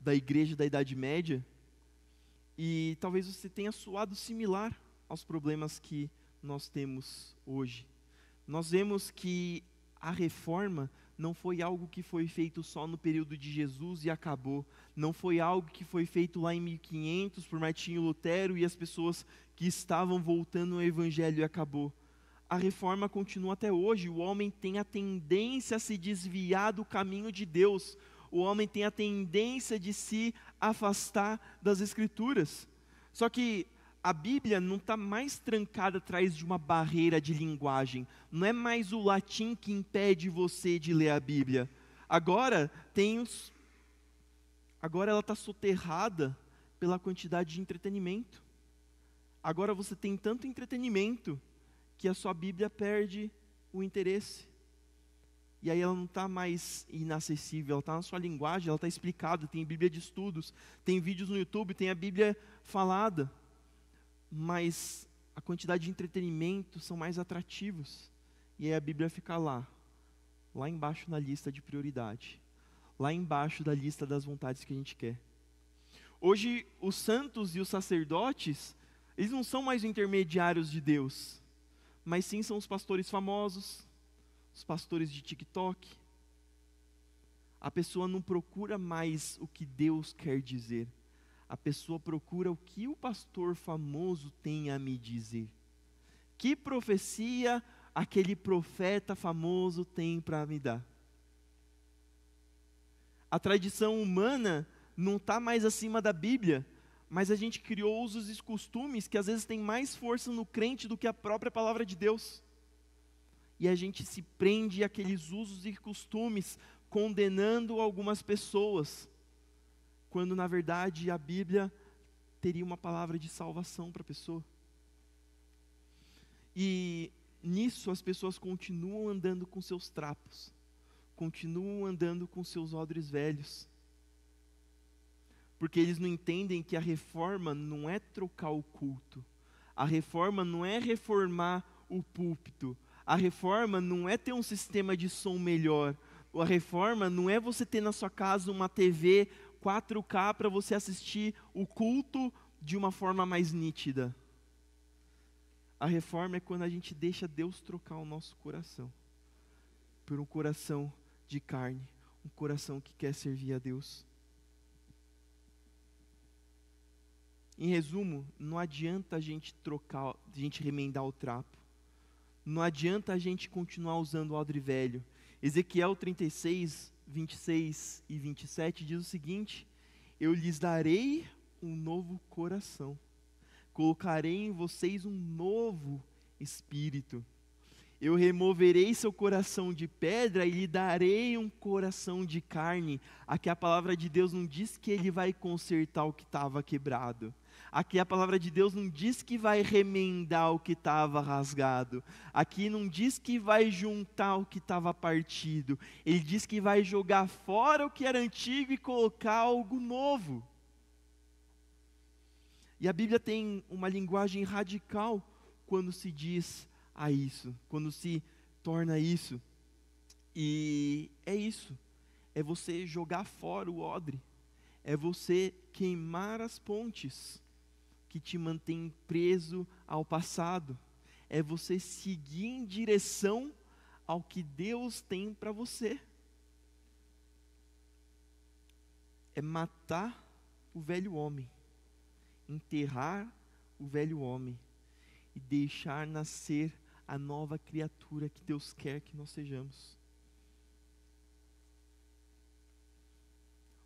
igreja da Idade Média, e talvez você tenha soado similar aos problemas que nós temos hoje. Nós vemos que a reforma não foi algo que foi feito só no período de Jesus e acabou. Não foi algo que foi feito lá em 1500 por Martinho Lutero e as pessoas que estavam voltando ao Evangelho e acabou. A reforma continua até hoje. O homem tem a tendência a se desviar do caminho de Deus. O homem tem a tendência de se afastar das Escrituras. Só que a Bíblia não está mais trancada atrás de uma barreira de linguagem. Não é mais o latim que impede você de ler a Bíblia. Agora ela está soterrada pela quantidade de entretenimento. Agora você tem tanto entretenimento que a sua Bíblia perde o interesse. E aí ela não está mais inacessível, ela está na sua linguagem, ela está explicada, tem Bíblia de estudos, tem vídeos no YouTube, tem a Bíblia falada. Mas a quantidade de entretenimento são mais atrativos. E aí a Bíblia fica lá embaixo na lista de prioridade, lá embaixo da lista das vontades que a gente quer. Hoje os santos e os sacerdotes, eles não são mais intermediários de Deus, mas sim são os pastores famosos, os pastores de TikTok. A pessoa não procura mais o que Deus quer dizer. A pessoa procura o que o pastor famoso tem a me dizer. Que profecia aquele profeta famoso tem para me dar? A tradição humana não está mais acima da Bíblia, mas a gente criou usos e costumes que às vezes têm mais força no crente do que a própria palavra de Deus. E a gente se prende àqueles usos e costumes, condenando algumas pessoas, quando na verdade a Bíblia teria uma palavra de salvação para a pessoa. E nisso as pessoas continuam andando com seus trapos, continuam andando com seus odres velhos, porque eles não entendem que a reforma não é trocar o culto, a reforma não é reformar o púlpito, a reforma não é ter um sistema de som melhor, A reforma não é você ter na sua casa uma TV 4K para você assistir o culto de uma forma mais nítida. A reforma é quando a gente deixa Deus trocar o nosso coração por um coração de carne, um coração que quer servir a Deus. Em resumo, não adianta a gente trocar, a gente remendar o trapo. Não adianta a gente continuar usando o odre velho. Ezequiel 36, 26 e 27 diz o seguinte: eu lhes darei um novo coração, colocarei em vocês um novo espírito. Eu removerei seu coração de pedra e lhe darei um coração de carne. Aqui a palavra de Deus não diz que ele vai consertar o que estava quebrado. Aqui a palavra de Deus não diz que vai remendar o que estava rasgado. Aqui não diz que vai juntar o que estava partido. Ele diz que vai jogar fora o que era antigo e colocar algo novo. E a Bíblia tem uma linguagem radical quando se diz a isso, quando se torna isso. E é isso, é você jogar fora o odre, é você queimar as pontes que te mantém preso ao passado, é você seguir em direção ao que Deus tem para você. É matar o velho homem, enterrar o velho homem e deixar nascer a nova criatura que Deus quer que nós sejamos.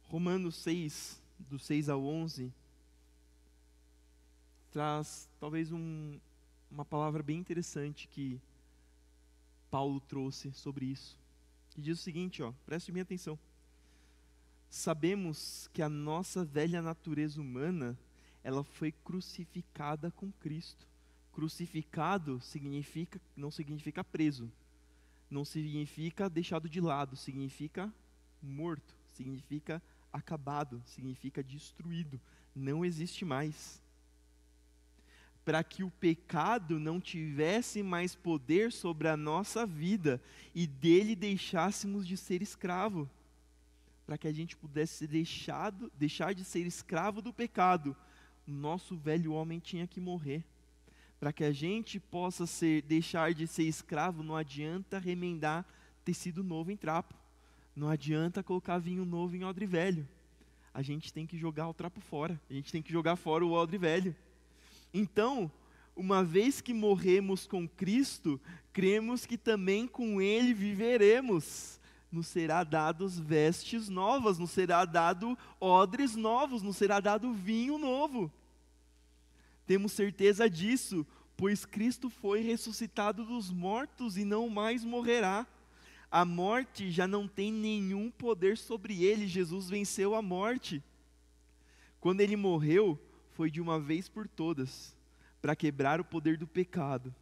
Romanos 6, do 6 ao 11, traz talvez uma palavra bem interessante que Paulo trouxe sobre isso. Que diz o seguinte, preste bem atenção. Sabemos que a nossa velha natureza humana, ela foi crucificada com Cristo. Crucificado não significa preso, não significa deixado de lado, significa morto, significa acabado, significa destruído, não existe mais. Para que o pecado não tivesse mais poder sobre a nossa vida e dele deixássemos de ser escravo. Para que a gente pudesse deixar de ser escravo do pecado, o nosso velho homem tinha que morrer. Para que a gente possa deixar de ser escravo, não adianta remendar tecido novo em trapo. Não adianta colocar vinho novo em odre velho. A gente tem que jogar o trapo fora. A gente tem que jogar fora o odre velho. Então, uma vez que morremos com Cristo, cremos que também com Ele viveremos. Nos será dados vestes novas, nos será dado odres novos, nos será dado vinho novo. Temos certeza disso, pois Cristo foi ressuscitado dos mortos e não mais morrerá. A morte já não tem nenhum poder sobre ele, Jesus venceu a morte. Quando ele morreu, foi de uma vez por todas, para quebrar o poder do pecado.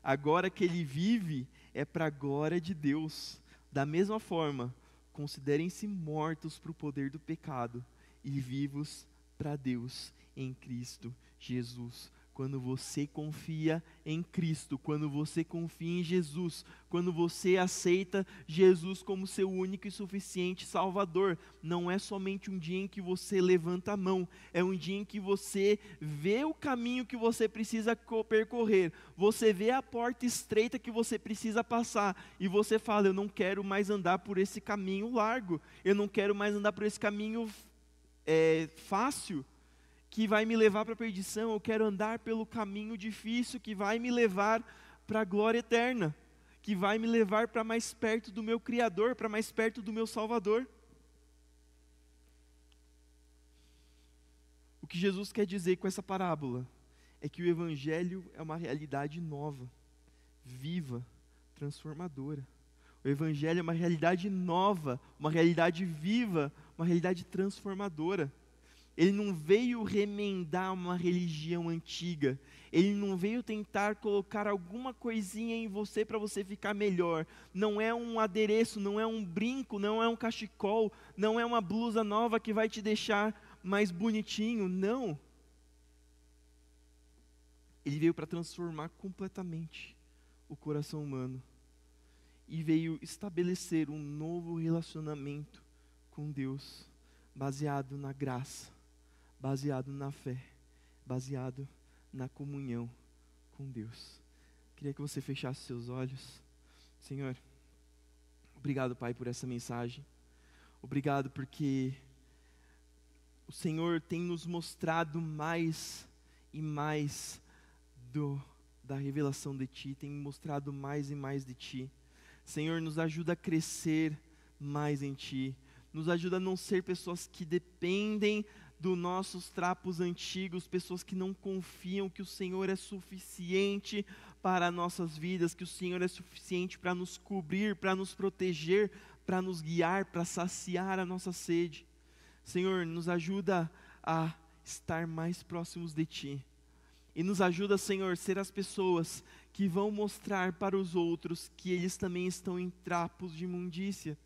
Agora que ele vive, é para a glória de Deus. Da mesma forma, considerem-se mortos para o poder do pecado e vivos para Deus em Cristo Jesus. Quando você confia em Cristo, quando você confia em Jesus, quando você aceita Jesus como seu único e suficiente Salvador, não é somente um dia em que você levanta a mão, é um dia em que você vê o caminho que você precisa percorrer, você vê a porta estreita que você precisa passar, e você fala, eu não quero mais andar por esse caminho largo, eu não quero mais andar por esse caminho fácil, que vai me levar para a perdição, eu quero andar pelo caminho difícil, que vai me levar para a glória eterna, que vai me levar para mais perto do meu Criador, para mais perto do meu Salvador. O que Jesus quer dizer com essa parábola é que o Evangelho é uma realidade nova, viva, transformadora. O Evangelho é uma realidade nova, uma realidade viva, uma realidade transformadora. Ele não veio remendar uma religião antiga. Ele não veio tentar colocar alguma coisinha em você para você ficar melhor. Não é um adereço, não é um brinco, não é um cachecol, não é uma blusa nova que vai te deixar mais bonitinho. Não. Ele veio para transformar completamente o coração humano. e veio estabelecer um novo relacionamento com Deus, baseado na graça, baseado na fé, baseado na comunhão com Deus. Queria que você fechasse seus olhos. Senhor, obrigado, Pai, por essa mensagem. Obrigado porque o Senhor tem nos mostrado mais e mais da revelação de Ti, tem mostrado mais e mais de Ti. Senhor, nos ajuda a crescer mais em Ti, nos ajuda a não ser pessoas que dependem dos nossos trapos antigos, pessoas que não confiam que o Senhor é suficiente para nossas vidas, que o Senhor é suficiente para nos cobrir, para nos proteger, para nos guiar, para saciar a nossa sede. Senhor, nos ajuda a estar mais próximos de Ti. E nos ajuda, Senhor, a ser as pessoas que vão mostrar para os outros que eles também estão em trapos de imundícia,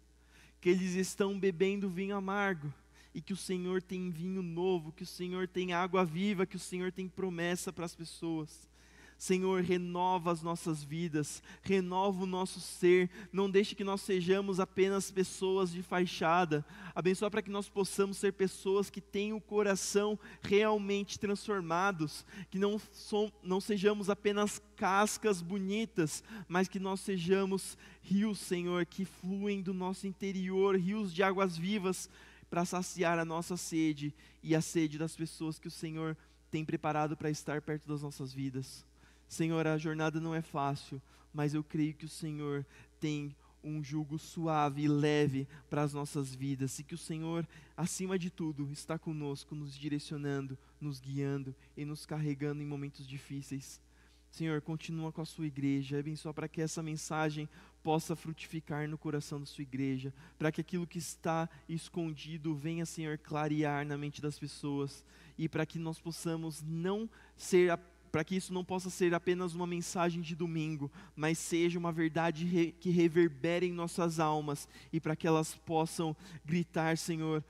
que eles estão bebendo vinho amargo, e que o Senhor tem vinho novo, que o Senhor tem água viva, que o Senhor tem promessa para as pessoas. Senhor, renova as nossas vidas, renova o nosso ser, não deixe que nós sejamos apenas pessoas de fachada. Abençoa para que nós possamos ser pessoas que têm o coração realmente transformados, que não sejamos apenas cascas bonitas, mas que nós sejamos rios, Senhor, que fluem do nosso interior, rios de águas vivas, para saciar a nossa sede e a sede das pessoas que o Senhor tem preparado para estar perto das nossas vidas. Senhor, a jornada não é fácil, mas eu creio que o Senhor tem um jugo suave e leve para as nossas vidas, e que o Senhor, acima de tudo, está conosco, nos direcionando, nos guiando e nos carregando em momentos difíceis. Senhor, continua com a sua igreja, abençoa para que essa mensagem possa frutificar no coração da sua igreja, para que aquilo que está escondido venha, Senhor, clarear na mente das pessoas, e para que nós possamos para que isso não possa ser apenas uma mensagem de domingo, mas seja uma verdade que reverbere em nossas almas, e para que elas possam gritar, Senhor,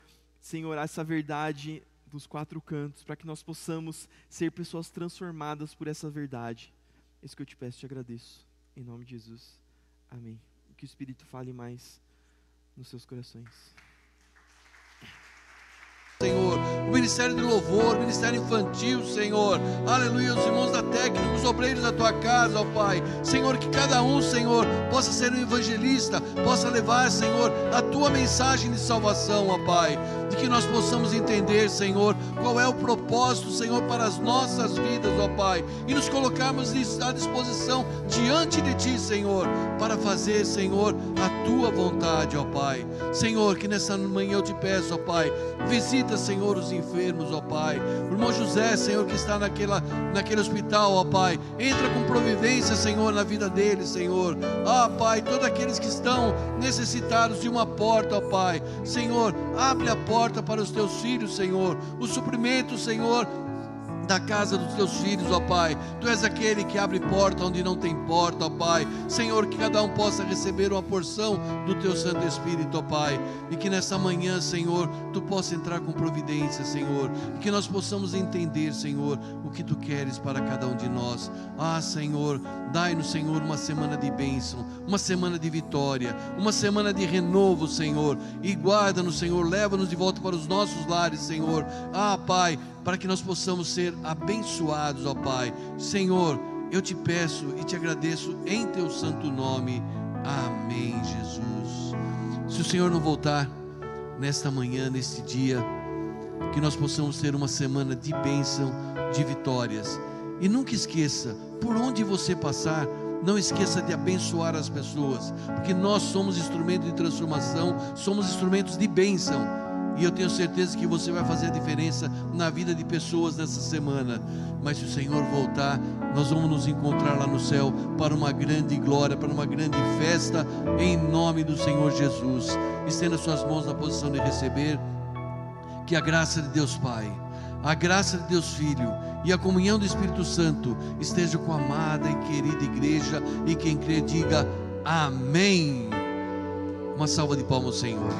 essa verdade dos quatro cantos, para que nós possamos ser pessoas transformadas por essa verdade. É isso que eu te peço e te agradeço, em nome de Jesus, amém. Que o Espírito fale mais nos seus corações. Senhor, o ministério de louvor, o ministério infantil, Senhor, aleluia, os irmãos da técnica, os obreiros da tua casa, ó Pai, Senhor, que cada um, Senhor, possa ser um evangelista, possa levar, Senhor, a tua mensagem de salvação, ó Pai, de que nós possamos entender, Senhor, qual é o propósito, Senhor, para as nossas vidas, ó Pai, e nos colocarmos à disposição diante de Ti, Senhor, para fazer, Senhor, a tua vontade, ó Pai. Senhor, que nessa manhã eu te peço, ó Pai, visita, Senhor, os enfermos, ó Pai. O irmão José, Senhor, que está naquele hospital, ó Pai, entra com providência, Senhor, na vida dele, Senhor. Ah, Pai, todos aqueles que estão necessitados de uma porta, ó Pai, Senhor, abre a porta para os teus filhos, Senhor. O suprimento, Senhor, da casa dos teus filhos, ó Pai. Tu és aquele que abre porta onde não tem porta, ó Pai. Senhor, que cada um possa receber uma porção do teu Santo Espírito, ó Pai. E que nessa manhã, Senhor, tu possa entrar com providência, Senhor. E que nós possamos entender, Senhor, o que tu queres para cada um de nós. Ah, Senhor, dai-nos, Senhor, uma semana de bênção, uma semana de vitória, uma semana de renovo, Senhor. E guarda-nos, Senhor, leva-nos de volta para os nossos lares, Senhor. Ah, Pai, para que nós possamos ser abençoados, ó Pai. Senhor, eu te peço e te agradeço em teu santo nome. Amém, Jesus. Se o Senhor não voltar nesta manhã, neste dia, que nós possamos ter uma semana de bênção, de vitórias. E nunca esqueça, por onde você passar, não esqueça de abençoar as pessoas, porque nós somos instrumentos de transformação, somos instrumentos de bênção. E eu tenho certeza que você vai fazer a diferença na vida de pessoas nessa semana. Mas se o Senhor voltar, nós vamos nos encontrar lá no céu para uma grande glória, para uma grande festa, em nome do Senhor Jesus. Estenda suas mãos na posição de receber. Que a graça de Deus Pai, a graça de Deus Filho e a comunhão do Espírito Santo esteja com a amada e querida igreja, e quem crê diga amém. Uma salva de palmas ao Senhor.